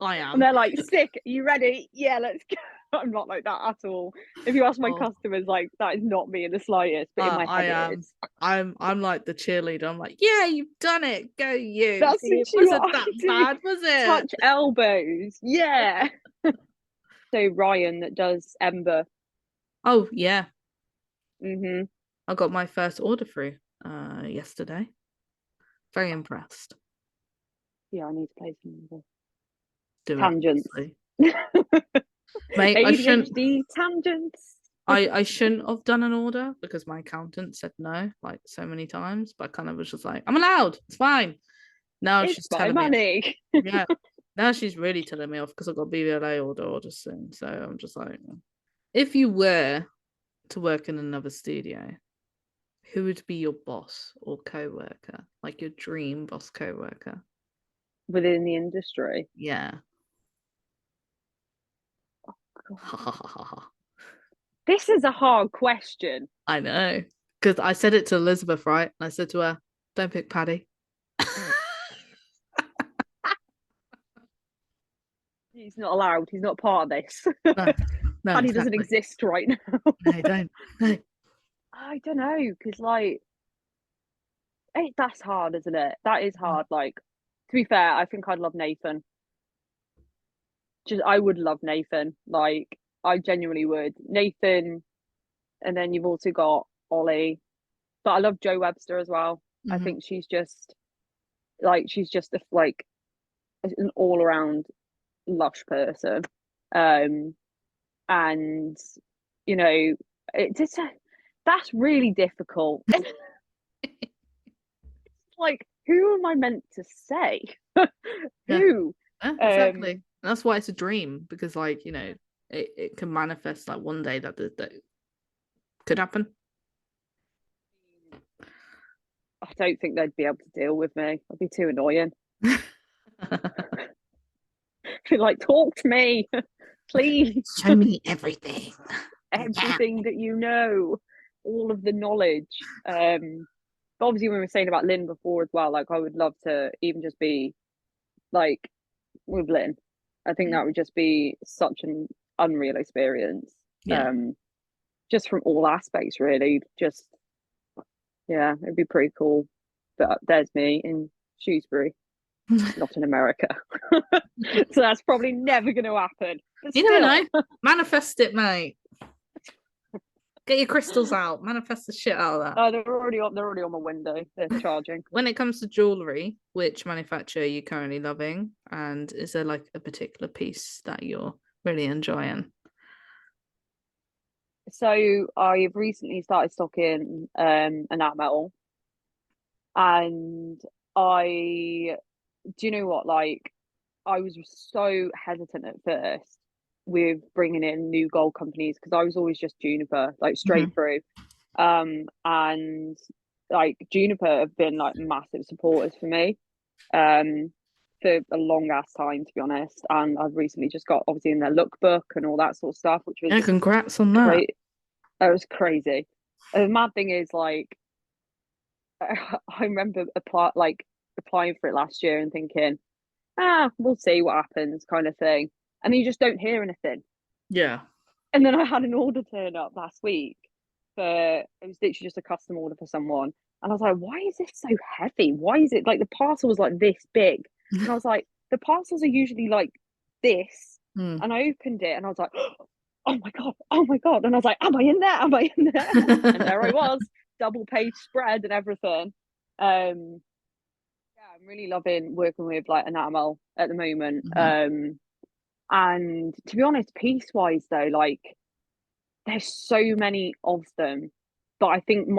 I And am. they're like, sick, are you ready? Yeah, let's go. I'm not like that at all. If you ask my God. customers, like that is not me in the slightest, but in my I head it am. is. I'm like the cheerleader. I'm like, yeah, you've done it. Go you. That's See, it literally wasn't what I that do. bad, was it? Touch elbows. Yeah. So Ryan that does Ember. Oh yeah. Hmm. I got my first order through yesterday. Very impressed. Yeah, I need to play some Ember. Do it, Tangents. honestly. Mate, ADHD tangents. I shouldn't have done an order because my accountant said no like so many times, but I kind of was just like, I'm allowed, it's fine. Now It's she's my telling me off. money. Yeah. Now she's really telling me off because I've got BVLA order soon. So I'm just like, if you were to work in another studio, who would be your boss or co-worker? Like your dream boss co-worker? Within the industry. Yeah. God. This is a hard question. I know. Because I said it to Elizabeth, right? I said to her, don't pick Paddy. He's not allowed. He's not part of this. No, no, Paddy doesn't exactly. exist right now. No, don't. No. I don't know, because like that's hard, isn't it? That is hard. Like to be fair, I think I'd love Nathan. Just I would love Nathan. Like I genuinely would. Nathan, and then you've also got Ollie. But I love Joe Webster as well. I Mm-hmm. think she's just like an all around lush person. Um, and you know, it just that's really difficult. Like, who am I meant to say? Yeah. Who? Yeah, exactly. Um, And that's why it's a dream because, like, it can manifest like one day that could happen. I don't think they'd be able to deal with me. I'd be too annoying. Like, talk to me, please. Show me everything. Yeah. Everything that you know, all of the knowledge. But obviously, when we were saying about Lynn before as well, like I would love to even just be like with Lynn. I think that would just be such an unreal experience. Yeah. Um, just from all aspects, really. Just yeah, it'd be pretty cool. But there's me in Shrewsbury, not in America. So that's probably never going to happen. But You never still, know. Manifest it, mate. Get your crystals out. Manifest the shit out of that. oh, they're already on. They're already on my window. They're charging. When it comes to jewelry, which manufacturer are you currently loving? And is there like a particular piece that you're really enjoying? So I've recently started stocking an art metal, and I do you know what? Like, I was so hesitant at first with bringing in new gold companies because I was always just Juniper, like straight Mhm. through. And like Juniper have been like massive supporters for me, um, for a long ass time, to be honest. And I've recently just got obviously in their lookbook and all that sort of stuff, which Yeah, was congrats on that. great. That was crazy. And the mad thing is, like, I remember applying for it last year and thinking, we'll see what happens, kind of thing. And then you just don't hear anything. Yeah. And then I had an order turn up last week for it was literally just a custom order for someone. And I was like, why is this so heavy? Why is it like the parcel was like this big? And I was like, the parcels are usually like this. Mm. And I opened it and I was like, oh my God, oh my God. And I was like, am I in there? Am I in there? And there I was, double page spread and everything. Yeah, I'm really loving working with like enamel at the moment. Mhm. And to be honest, piece wise though, like there's so many of them. But I think the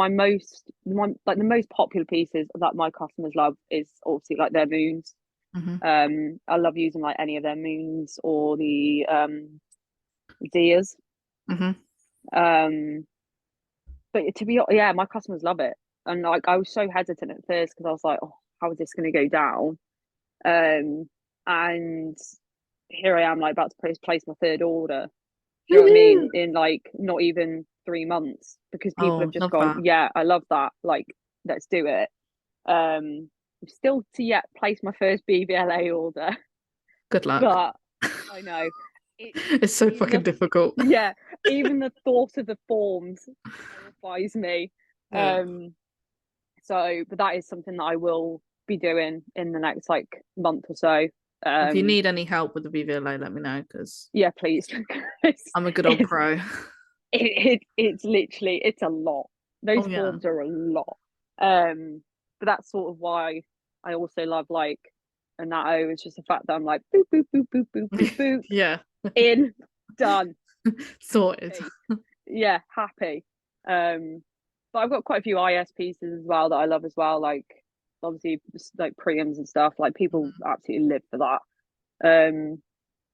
most popular pieces that my customers love is obviously like their moons. Mhm. I love using like any of their moons or the Dias. Mhm. Um, but to be yeah, my customers love it. And like I was so hesitant at first because I was like, oh, how is this going to go down? And here I am, like about to place my third order. Do you know what I Woohoo! mean? In like not even 3 months because people have Oh, just love gone, that. yeah, I love that. Like, let's do it. I'm still to yet place my first BBLA order, Good luck. but I know it's It's so even fucking the difficult. yeah, even the thought of the forms terrifies me. Yeah. Um, but that is something that I will be doing in the next like month or so. If you Um, need any help with the VVLA, let me know because yeah, please. I'm a good old it's pro. it's literally it's a lot. Oh Those yeah. forms are a lot. But that's sort of why I also love like a natto. It's just the fact that I'm like boop boop boop boop boop boop boop Yeah. in done. Sorted. Happy. Yeah, happy. But I've got quite a few IS pieces as well that I love as well. Like obviously like Priams and stuff. Like people Mhm. absolutely live for that.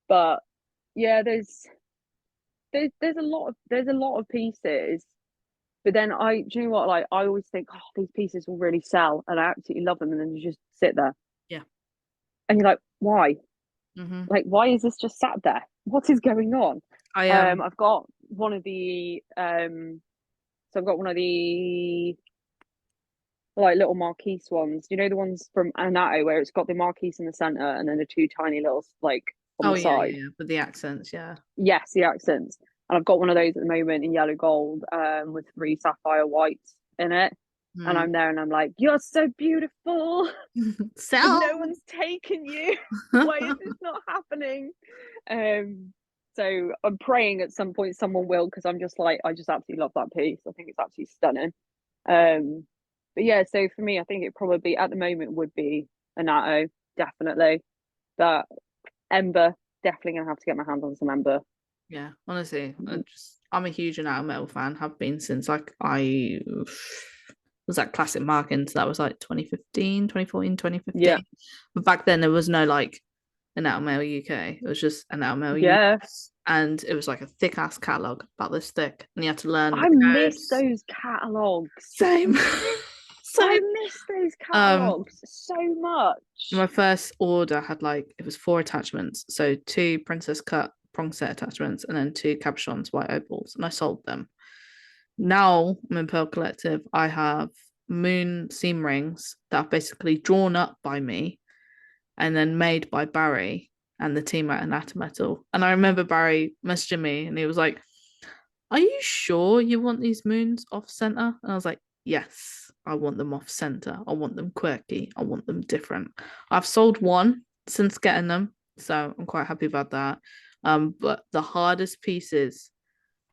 But yeah, there's a lot of pieces. But then do you know what? Like I always think, oh, these pieces will really sell, and I absolutely love them. And then you just sit there, Yeah. and you're like, why? Hmm. Like, why is this just sat there? What is going on? I am. I've got one of the so I've got one of the like little marquise ones. You know the ones from Anato where it's got the marquise in the center and then the two tiny little like on Oh the yeah, side. yeah, yeah. With the accents, yeah. Yes, the accents. And I've got one of those at the moment in yellow gold, with three sapphire whites in it. And Mm. I'm there and I'm like, you're so beautiful, but no Sell. one's taken you. Why is this not happening? Um, so I'm praying at some point someone will because I'm just like, I just absolutely love that piece. I think it's absolutely stunning. Um, but yeah, so for me, I think it probably at the moment would be a natto, definitely. But Ember, definitely gonna have to get my hands on some Ember. Yeah, honestly, I'm a huge Metal Metal fan. Have been since like I was that classic marking. So that was like 2015, 2014, twenty Yeah, fifteen. But back then there was no like Metal Mail UK. It was just Metal Mail yeah. US. And it was like a thick ass catalogue about this thick. And you had to learn the I miss codes. those catalogs. Same. I Same. miss those Um catalogs so much. my first order had like it was four attachments. So two princess cut prong set attachments and then two cabochons white opals. And I sold them. Now I'm in Pearl Collective. I have moon seam rings that are basically drawn up by me and then made by Barry and the team at Anatometal. And I remember Barry messaging me and he was like, are you sure you want these moons off center? And I was like, yes, I want them off center. I want them quirky. I want them different. I've sold one since getting them, so I'm quite happy about that. But the hardest pieces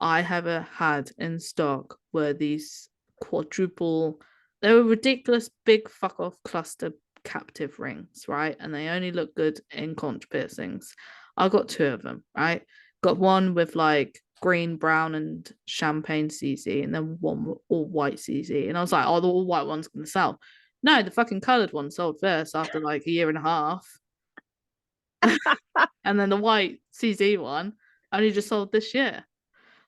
I ever had in stock were these quadruple, they were ridiculous big fuck off cluster captive rings, right? And they only look good in conch piercings. I got two of them, right? Got one with like green, brown, and champagne CZ, and then one all white CZ. And I was like, oh, the all white one's gonna sell. No, the fucking coloured one sold first after like a year and a half. And then the white CZ one only just sold this year.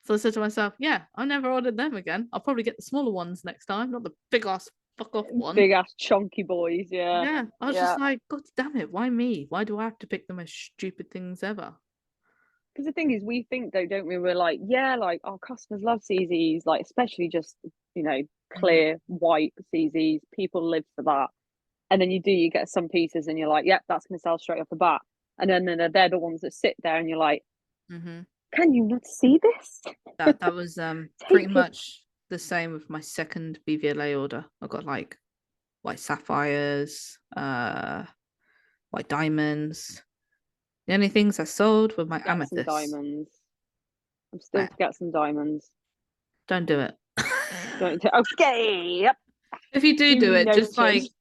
So I said to myself, yeah, I've never ordered them again. I'll probably get the smaller ones next time, not the big ass fuck off one. Big ass chunky boys, yeah. Yeah. I was Yeah. just like, God damn it, why me? Why do I have to pick the most stupid things ever? Because the thing is, we think though, don't we? We're like, yeah, like our customers love CZs, like especially just Mhm. clear white CZs. People live for that. And then you get some pieces, and you're like, yep, that's going to sell straight off the bat. And then they're the ones that sit there, and you're like, Mhm. can you not see this? That was pretty Take it. much the same with my second BVLA order. I got like white sapphires, white diamonds. The only things I sold were my Get some amethysts. diamonds. I'm still Nah, to get some diamonds. don't do it. Don't okay. Yep. If you do Duly it, just noted. like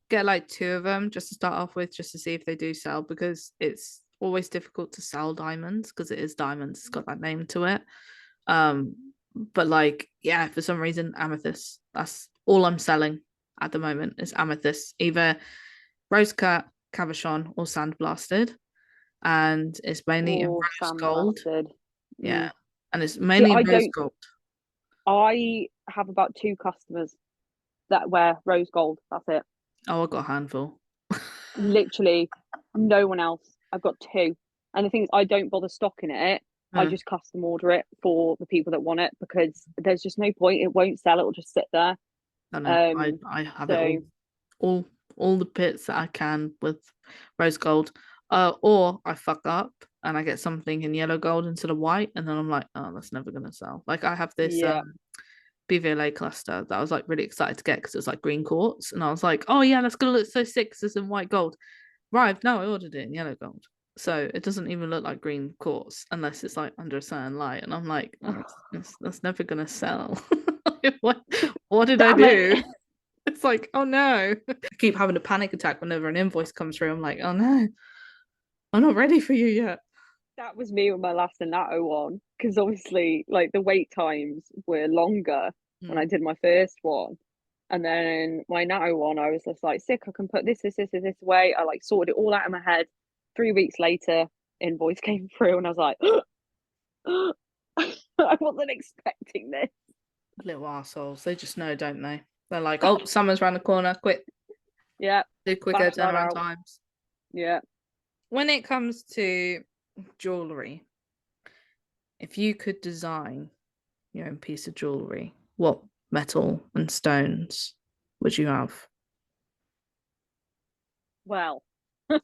get like two of them just to start off with, just to see if they do sell, because it's always difficult to sell diamonds because it is diamonds. It's got that name to it. Um, but like, yeah, for some reason, amethyst. That's all I'm selling at the moment is amethyst, either rose cut, cabochon, or sandblasted, and it's mainly in Or rose gold. sandblasted. Yeah, and it's See, mainly in I rose don't. gold. I have about two customers that wear rose gold. That's it. Oh, I got a handful. Literally, no one else. I've got two. And the thing is, I don't bother stocking it. I Yeah, just custom order it for the people that want it because there's just no point. It won't sell. It will just sit there. I know. Um. I have it So all all the bits that I can with rose gold. Or I fuck up and I get something in yellow gold instead of white, and then I'm like, oh, that's never gonna sell. Like I have this yeah. BVLA cluster that I was like really excited to get because it was like green quartz, and I was like, oh yeah, that's gonna look so sick. 'Cause it's in white gold. Right, no, I ordered it in yellow gold. So it doesn't even look like green quartz unless it's like under a certain light. And I'm like, oh, that's never gonna sell. what, what did I Damn do? it. It's like, oh no. I keep having a panic attack whenever an invoice comes through. I'm like, oh no, I'm not ready for you yet. That was me with my last Anato one because obviously, like the wait times were longer when I Mm. did my first one. And then my Natto one, I was just like, sick, I can put this away. I like sorted it all out in my head. 3 weeks later, invoice came through, and I was like, I wasn't expecting this. Little assholes. They just know, don't they? They're like, oh, summer's around the corner. Quick, Yeah, do quicker bash that turnaround out. times. Yeah. When it comes to jewelry, if you could design your own piece of jewelry, what metal and stones would you have? Well, how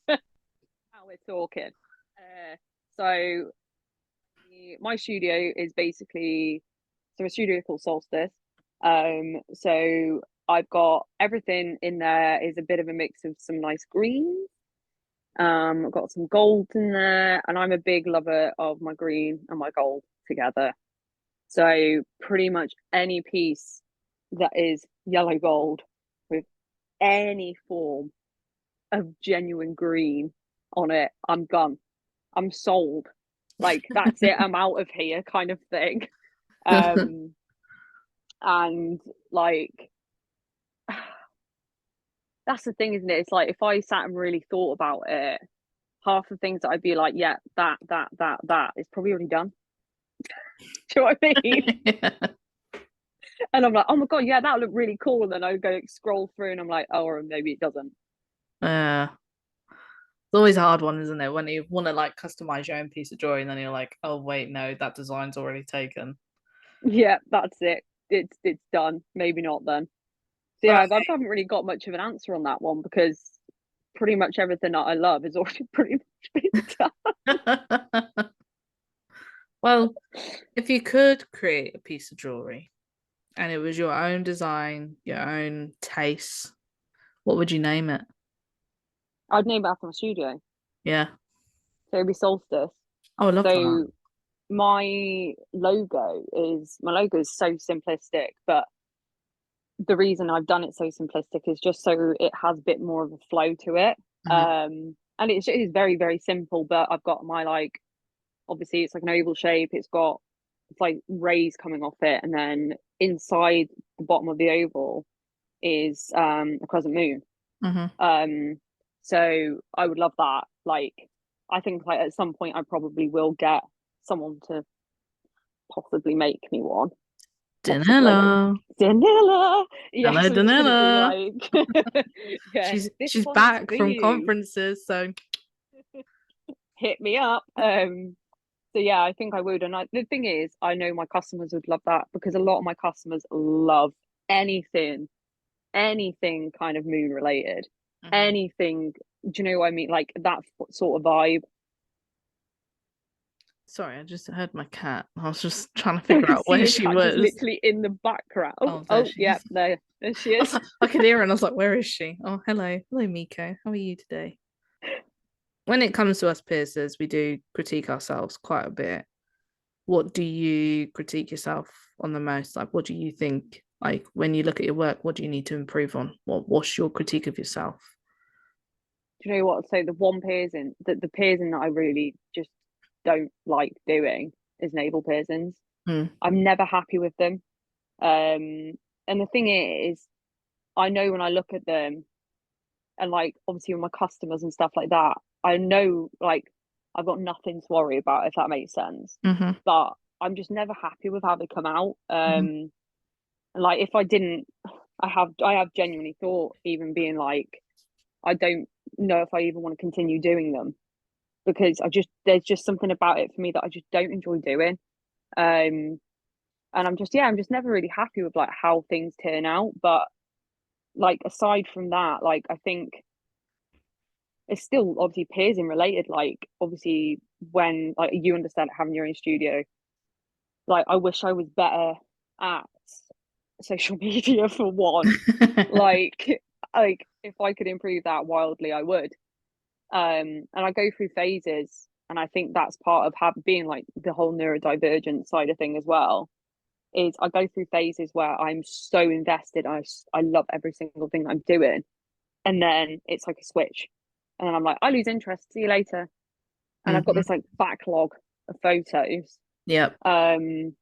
we're talking. So my studio is basically a studio called Solstice. So I've got everything in there is a bit of a mix of some nice greens. I've got some gold in there, and I'm a big lover of my green and my gold together. So pretty much any piece that is yellow gold with any form of genuine green on it, I'm gone. I'm sold. Like that's it. I'm out of here, kind of thing. Um, and like that's the thing, isn't it? It's like if I sat and really thought about it, half the things that I'd be like, yeah, that is probably already done. Do you know what I mean? Yeah. And I'm like, oh my god, yeah, that would look really cool. And then I go scroll through, and I'm like, oh, or maybe it doesn't. It's always a hard one, isn't it? When you want to like customize your own piece of jewelry, and then you're like, oh wait, no, that design's already taken. Yeah, that's it. It's done. Maybe not then. So yeah, I haven't really got much of an answer on that one because pretty much everything that I love is already pretty much been done. Well, if you could create a piece of jewelry and it was your own design, your own taste, what would you name it? I'd name it after my studio. Yeah. So it'd be Solstice. Oh, I love that. So my logo is so simplistic, but the reason I've done it so simplistic is just so it has a bit more of a flow to it. Mhm. And it is very, very simple, but I've got my like obviously it's like an oval shape, it's like rays coming off it, and then inside the bottom of the oval is a crescent moon. So I would love that. Like, I think like at some point I probably will get someone to possibly make me one. Possibly. Danella. Danilla. Yes, Hello, I'm just gonna be Danella. like, yeah, this She's one's back for from you. conferences, so Hit me up. So yeah, I think I would. And the thing is, I know my customers would love that because a lot of my customers love anything, anything kind of moon related, anything. Do you know what I mean? Like that sort of vibe. sorry, I just heard my cat. I was just trying to I figure can out see where your she cat just was. literally in the background. Oh, there Oh, she yeah, is. there she is. I could hear her and I was like, where is she? Oh, hello. Hello, Miko. How are you today? When it comes to us piercers, we do critique ourselves quite a bit. What do you critique yourself on the most? Like, what do you think? Like, when you look at your work, what do you need to improve on? What's your critique of yourself? Do you know what? So the one piercing, the piercing that I really just don't like doing is navel piercings. Hmm. I'm never happy with them. And the thing is, I know when I look at them, and like obviously with my customers and stuff like that, I know like I've got nothing to worry about if that makes sense. Mm-hmm. But I'm just never happy with how they come out. Mm-hmm. And like if I didn't, I have genuinely thought even being like I don't know if I even want to continue doing them because there's just something about it for me that I just don't enjoy doing. Um, and I'm just never really happy with like how things turn out. But like aside from that, like I think it's still obviously piercing related. Like obviously when like you understand having your own studio, like I wish I was better at social media for one. Like like if I could improve that wildly, I would. And I go through phases, and I think that's part of being like the whole neurodivergent side of thing as well. Is I go through phases where I'm so invested, I love every single thing I'm doing, and then it's like a switch, and then I'm like I lose interest. See you later, and I've got this Mm-hmm. like backlog of photos. Yep. Um,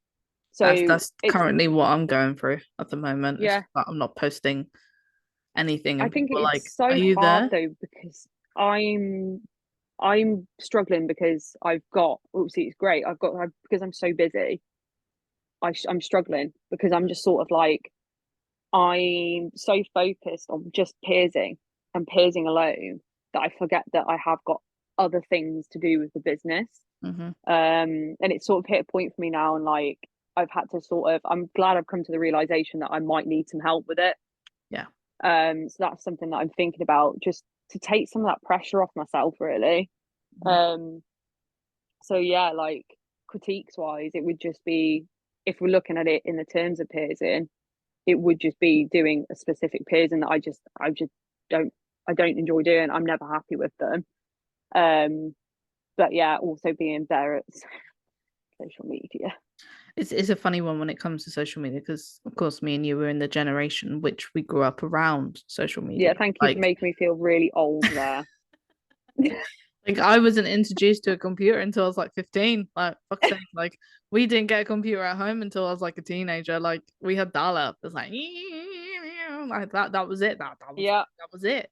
That's so that's it's currently what I'm going through at the moment. It's yeah, just that I'm not posting anything, I and think people are like, it's "Are so you hard there?" though because I'm struggling because I've got obviously it's great because I'm so busy. I'm struggling because I'm just sort of like I'm so focused on just piercing and piercing alone that I forget that I have got other things to do with the business. Mm-hmm. And it's sort of hit a point for me now, and like I've had to sort of. I'm glad I've come to the realization that I might need some help with it. Yeah. So that's something that I'm thinking about, just to take some of that pressure off myself, really. Mm-hmm. Um, so yeah, like critiques wise, it would just be if we're looking at it in the terms of piercing, it would just be doing a specific piercing that I just don't I don't enjoy doing. I'm never happy with them. Um, but yeah, also being there at social media. It's a funny one when it comes to social media because, of course, me and you were in the generation which we grew up around social Yeah, media. thank you for making me feel really old there. Like I wasn't introduced to a computer until I was like 15. Like fuck's sake, like we didn't get a computer at home until I was like a teenager. Like we had dial up. It's like that was it. Yeah, That was it.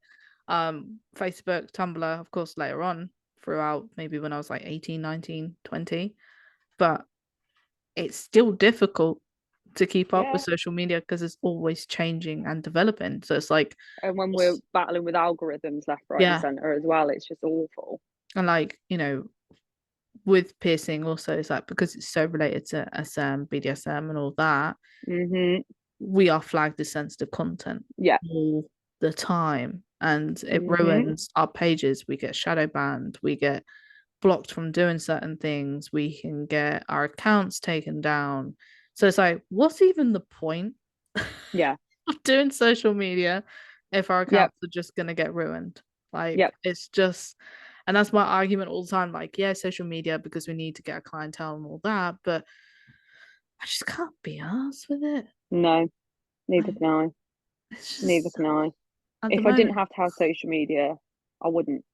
Facebook, Tumblr, of course, later on throughout maybe when I was like 18, 19, 20. But it's still difficult to keep up with yeah. social media because it's always changing and developing. So it's like, And when we're battling with algorithms left, right, and yeah. center as well, it's just awful. And like, with piercing also, it's like because it's so related to SM, BDSM, and all that, Mm-hmm. we are flagged as sensitive content Yeah. all the time. And it Mm-hmm. ruins our pages. We get shadow banned, we get blocked from doing certain things, we can get our accounts taken down. So it's like, what's even the point Yeah. of doing social media if our Yep. accounts are just gonna get ruined? Like Yep. it's just, and that's my argument all the time. Like, yeah, social media because we need to get a clientele and all that, but I just can't be arsed with it. No, neither Like, can I. it's Neither just can I. at the If I didn't moment, have to have social media, I wouldn't.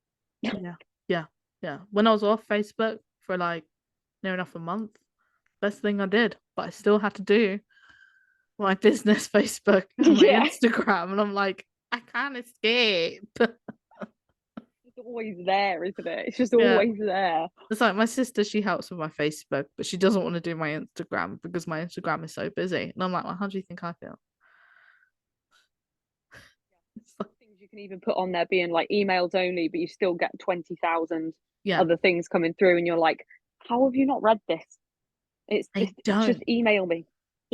yeah, yeah, yeah. When I was off Facebook for like near enough a month, best thing I did, but I still had to do. my business Facebook and my Yeah, Instagram, and I'm like, I can't escape. it's always there, isn't it? It's just Yeah. always there. It's like my sister, she helps with my Facebook, but she doesn't want to do my Instagram because my Instagram is so busy. And I'm like, well, how do you think I feel? It's like, Things you can even put on there being like emails only, but you still get 20,000 yeah, other things coming through, and you're like, how have you not read this? they It's just don't. email me,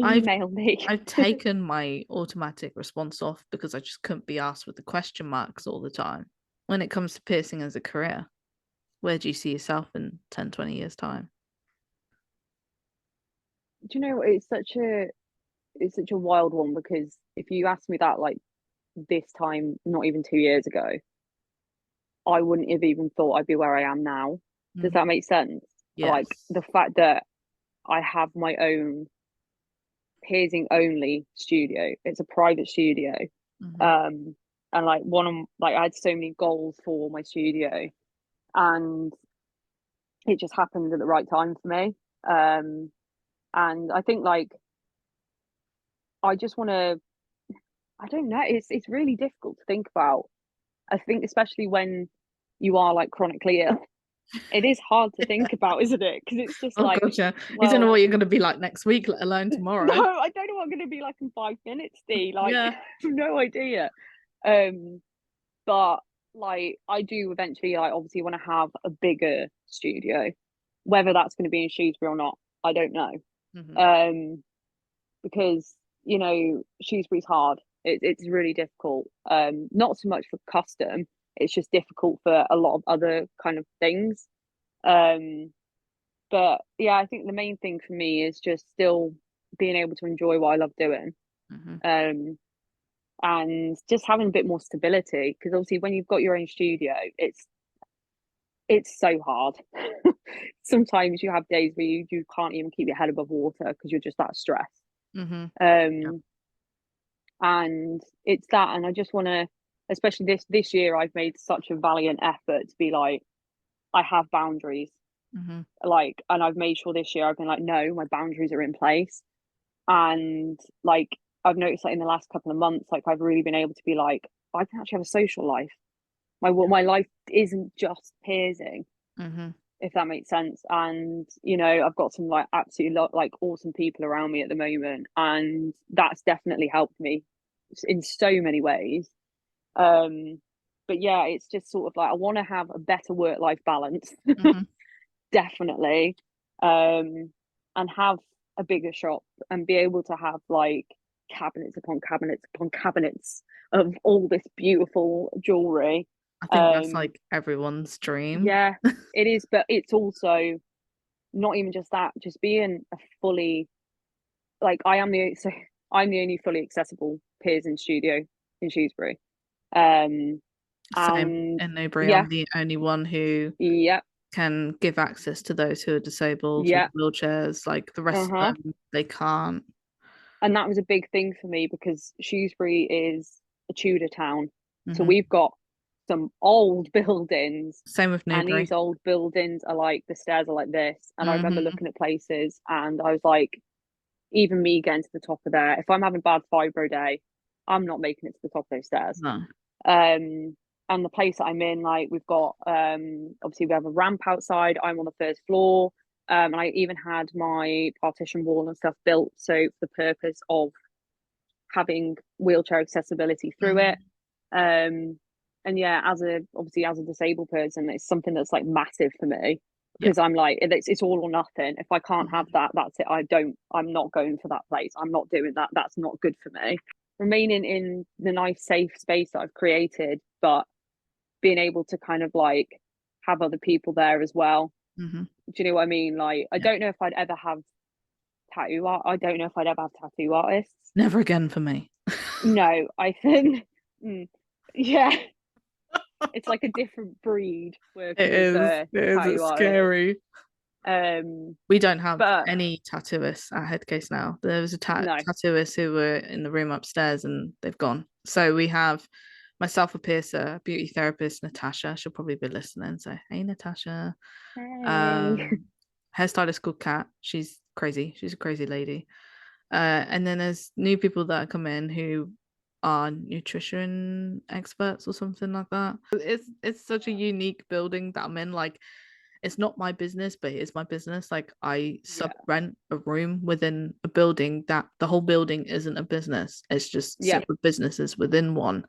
I've email me. I've taken my automatic response off because I just couldn't be asked with the question marks all the time. When it comes to piercing as a career, where do you see yourself in 10, 20 years' time? Do you know what? It's such a wild one, because if you asked me that like this time, not even 2 years ago, I wouldn't have even thought I'd be where I am now. Does Mhm. that make sense? Like Yes. the fact that I have my own piercing only studio. It's a private studio. Hmm. Um, and like one of like I had so many goals for my studio, and it just happened at the right time for me. Um, and I think like I just want to. I don't know. It's really difficult to think about. I think especially when you are like chronically ill, it is hard to think about, isn't it? Because it's just Oh like, gosh, yeah. You don't know well, what you're going to be like next week, let alone no, tomorrow. I don't know what I'm going to be like in 5 minutes, D. Like, Yeah. no idea. Um, but like, I do eventually, like, obviously want to have a bigger studio. Whether that's going to be in Shrewsbury or not, I don't know. Hmm. Um, because Shrewsbury's hard. It's really difficult. Not so much for custom. It's just difficult for a lot of other kind of things. Um, but yeah, I think the main thing for me is just still being able to enjoy what I love doing. Hmm. Um, and just having a bit more stability, because obviously when you've got your own studio, it's so hard. Sometimes you have days where you can't even keep your head above water because you're just that stressed. Hmm. Yeah. Um, and it's that, and I just want to, especially this year, I've made such a valiant effort to be like, I have boundaries, Hmm. like, and I've made sure this year I've been like, no, my boundaries are in place. And like I've noticed that in the last couple of months, like I've really been able to be like, I can actually have a social life. My life isn't just piercing, Hmm. if that makes sense. And I've got some like absolutely like awesome people around me at the moment, and that's definitely helped me in so many ways. um but yeah, it's just sort of like I want to have a better work life balance, Hmm. definitely. And have a bigger shop and be able to have like cabinets upon cabinets upon cabinets of all this beautiful jewelry. I think that's um like everyone's dream. yeah, it is, but it's also not even just that, just being a fully, like, I'm the only fully accessible piercing studio in Shrewsbury. um Same and in Newbury. yeah, I'm the only one who yeah, can give access to those who are disabled with yeah, wheelchairs. Like the rest of uh-huh. them, they can't. And that was a big thing for me because Shrewsbury is a Tudor town. So Hmm. we've got some old buildings, Same with and Newbury. these old buildings are like, the stairs are like this. And I remember Hmm. looking at places and I was like, even me getting to the top of there, if I'm having bad fibro day, I'm not making it to the top of those stairs. No. Um, and the place that I'm in, like, we've got obviously we have a ramp outside. I'm on the first floor. And I even had my partition wall and stuff built so for the purpose of having wheelchair accessibility through Hmm. it. Um, and yeah, obviously as a disabled person, it's something that's like massive for me, Yeah. because I'm like, it's all or nothing. If I can't have Hmm. that, that's it. I'm not going for that place. I'm not doing that. That's not good for me. Remaining in the nice, safe space that I've created, but being able to kind of like have other people there as well. Hmm. Do you know what I mean? Like, I Yeah. don't know if I'd ever have tattoo art. I don't know if I'd ever have tattoo artists. Never again for me. No, I think, mm, yeah, it's like a different breed It working with is. a It is. tattoo It's artist. scary. Um, We don't have but any tattooists at Headcase now. There was a no, tattooist who were in the room upstairs and they've gone. So we have myself, a piercer, beauty therapist, Natasha. She'll probably be listening. So, hey, Natasha. hey, Um, hairstylist called Kat. She's crazy. She's a crazy lady. And then there's new people that come in who are nutrition experts or something like that. It's such a unique building that I'm in. Like, it's not my business, but it's my business. Like, I sub Yeah. rent a room within a building that the whole building isn't a business. It's just Yeah. separate businesses within one.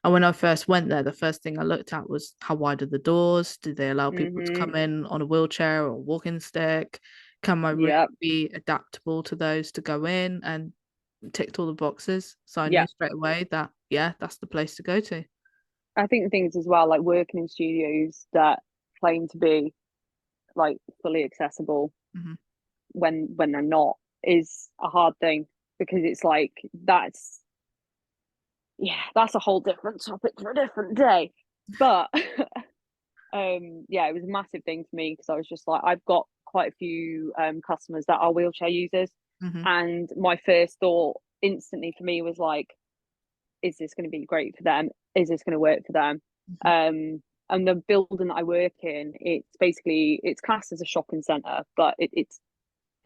And when I first went there, the first thing I looked at was how wide are the doors? Do they allow people to Mm-hmm. come in on a wheelchair or walking stick? Can my room Yeah. be adaptable to those to go in? And ticked all the boxes. So I Yeah. knew straight away that, yeah, that's the place to go to. I think the thing is as well, like working in studios that claim to be like fully accessible Mm-hmm. when they're not is a hard thing because it's like that's yeah, that's a whole different topic for a different day. But yeah, it was a massive thing for me because I was just like I've got quite a few customers that are wheelchair users, Mm-hmm. and my first thought instantly for me was like, is this going to be great for them? Is this going to work for them? Mm-hmm. And the building that I work in, it's classed as a shopping centre, but it's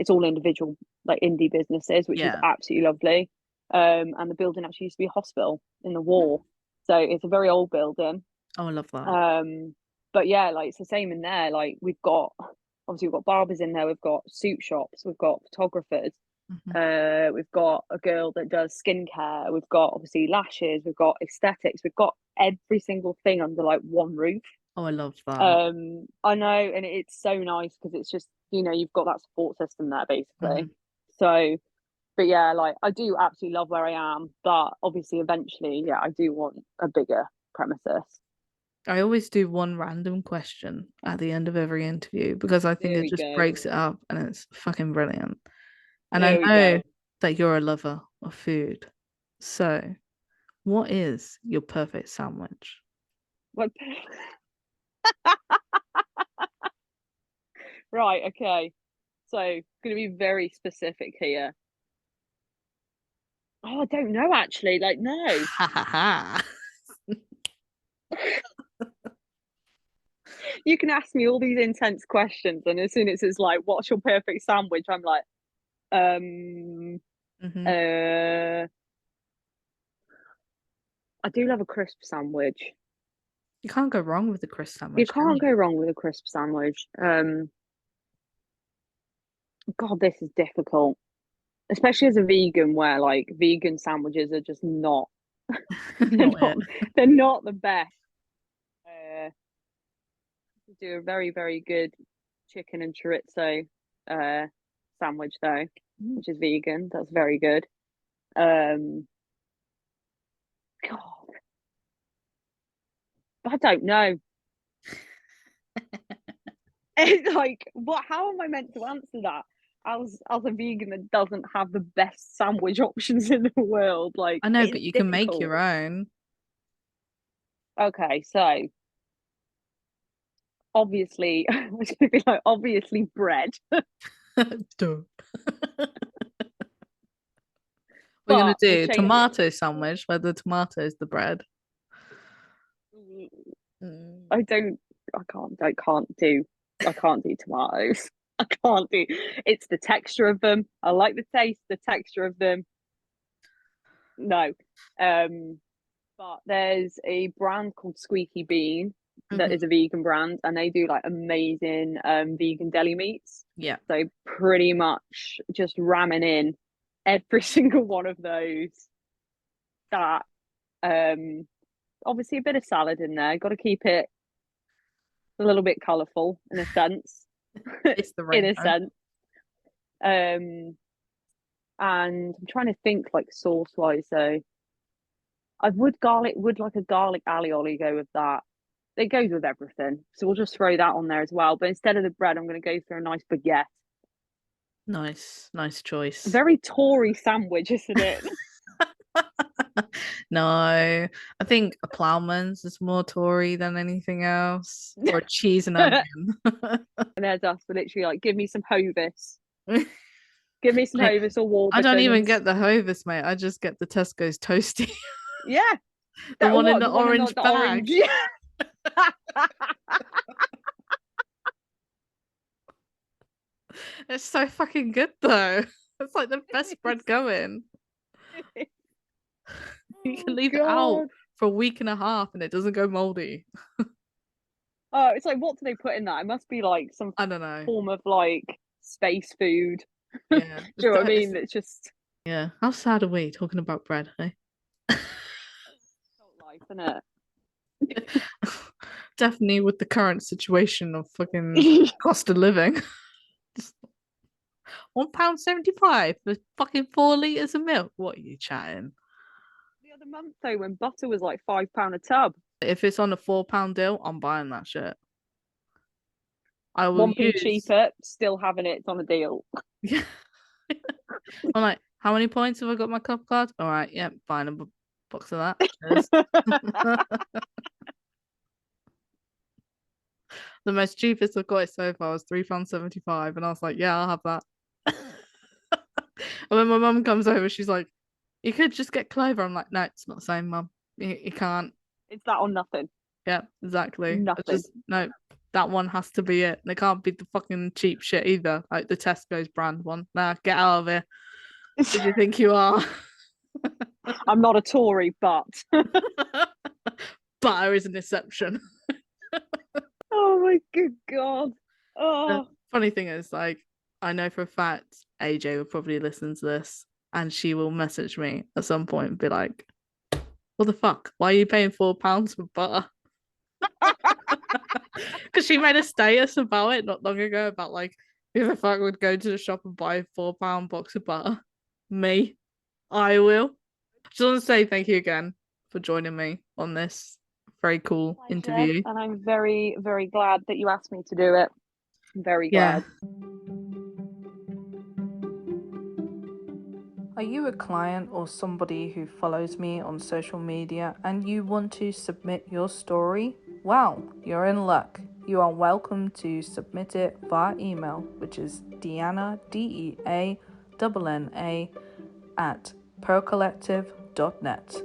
all individual like indie businesses, which is Yeah. absolutely lovely. And the building actually used to be a hospital in the war, so it's a very old building. Oh, I love that. Um, but yeah, like it's the same in there. Like we've got barbers in there, we've got suit shops, we've got photographers, Mm-hmm. we've got a girl that does skincare, we've got obviously lashes, we've got aesthetics, we've got every single thing under like one roof. Oh, I love that. I know, and it's so nice because it's just you've got that support system there Mm-hmm. basically. So, but yeah, like I do absolutely love where I am, but obviously eventually, yeah, I do want a bigger premises. I always do one random question at the end of every interview because I think Here it we just go. breaks it up and it's fucking brilliant. And I Here we know go. that you're a lover of food. So, what is your perfect sandwich? Like, right, okay. So, going to be very specific here. Oh, I don't know actually. Like, no. Ha ha ha. You can ask me all these intense questions, and as soon as it's like, "What's your perfect sandwich?" I'm like, um, Mm-hmm. uh, I do love a crisp sandwich. You can't go wrong with a crisp You sandwich, can can't you? go wrong with a crisp sandwich. God, this is difficult, especially as a vegan, where like vegan sandwiches are just not, they're Not not, it. they're not the best. Uh, do a very, very good chicken and chorizo uh sandwich though, which is vegan. That's very good. Um, God, I don't know. It's like, what? How am I meant to answer that? As a vegan that doesn't have the best sandwich options in the world, like I know, it's but you can make difficult. your own. Okay, so obviously, I was gonna be like, obviously bread, Duh. We're gonna but the do change. tomato sandwich where the tomato is the bread. Mm. I don't. I can't do tomatoes. I can't do. It's the texture of them. I like the taste, the texture of them. No. Um, but there's a brand called Squeaky Bean that Mhm. is a vegan brand, and they do like amazing vegan deli meats. Yeah. So pretty much just ramming in every single one of those. That obviously a bit of salad in there. Got to keep it a little bit colourful in a sense. Taste the In a rainbow. sense. Um, and I'm trying to think like sauce wise. So I would like a garlic alioli go with that. It goes with everything, so we'll just throw that on there as well. But instead of the bread, I'm going to go for a nice baguette. Nice, nice choice. Very Tory sandwich, isn't it? No, I think a ploughman's is more Tory than anything else, or And cheese and onion. there's us. We're literally like, give me some Hovis, give me some Mate, Hovis or I don't even Warburtons. get the Hovis, mate. I just get the Tesco's toasty, Yeah, the that one in what the the one in orange the bag. orange. Yeah. It's so fucking good though. It's like the best bread going. You can Oh leave it out God. for a week and a half and it doesn't go moldy. Oh, it's like, what do they put in that? It must be like some I don't know. form of like space food. Do Yeah. you know what I mean? It's just Yeah. How sad are we talking about bread, hey? salt life, isn't Definitely with the current situation of fucking it? cost of living. £1.75 for fucking 4 litres of milk. What are you chatting? The other month though, when butter was like £5 a tub, If it's on a £4 deal, I'm buying that shit. I will 1p use. cheaper, still having it. It's on a deal. Yeah. I'm like, how many points have I got my cup card? All right, yeah, buying a box of that. Cheers. The most cheapest I've got it so far was £3.75, and I was like, yeah, I'll have that. And when my mum comes over, she's like, you could just get Clover. I'm like, no, it's not the same, mum. You can't. It's that or nothing. Yeah, exactly. I Nothing. just no, that one has to be it. They can't be the fucking cheap shit either, like the Tesco's brand one. Nah, get out of here. Who do you think you are? I'm not a Tory, but Butter is an exception. oh my good God. The Oh, funny thing is, like, I know for a fact AJ will probably listen to this and she will message me at some point and be like, what the fuck? Why are you paying £4 for butter? Because she made a status about it not long ago about like who the fuck would go to the shop and buy a £4 box of butter? Me. I will. Just want to say thank you again for joining me on this very cool pleasure. interview. And I'm very, very glad that you asked me to do it. I'm very Yeah. glad. Are you a client or somebody who follows me on social media and you want to submit your story? Well, you're in luck. You are welcome to submit it via email, which is Deanna, DEANNA, at pearlcollective.net.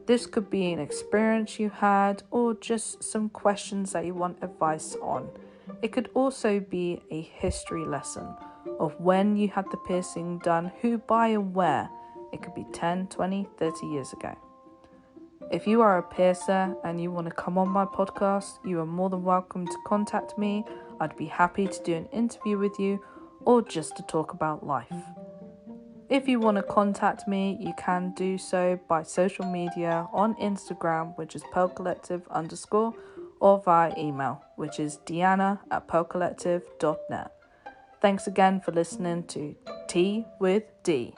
This could be an experience you had or just some questions that you want advice on. It could also be a history lesson of when you had the piercing done, who, by, and where. It could be 10, 20, 30 years ago. If you are a piercer and you want to come on my podcast, you are more than welcome to contact me. I'd be happy to do an interview with you or just to talk about life. If you want to contact me, you can do so by social media on Instagram, which is pearlcollective_, or via email, which is deanna@pearlcollective.net. Thanks again for listening to Tea with D.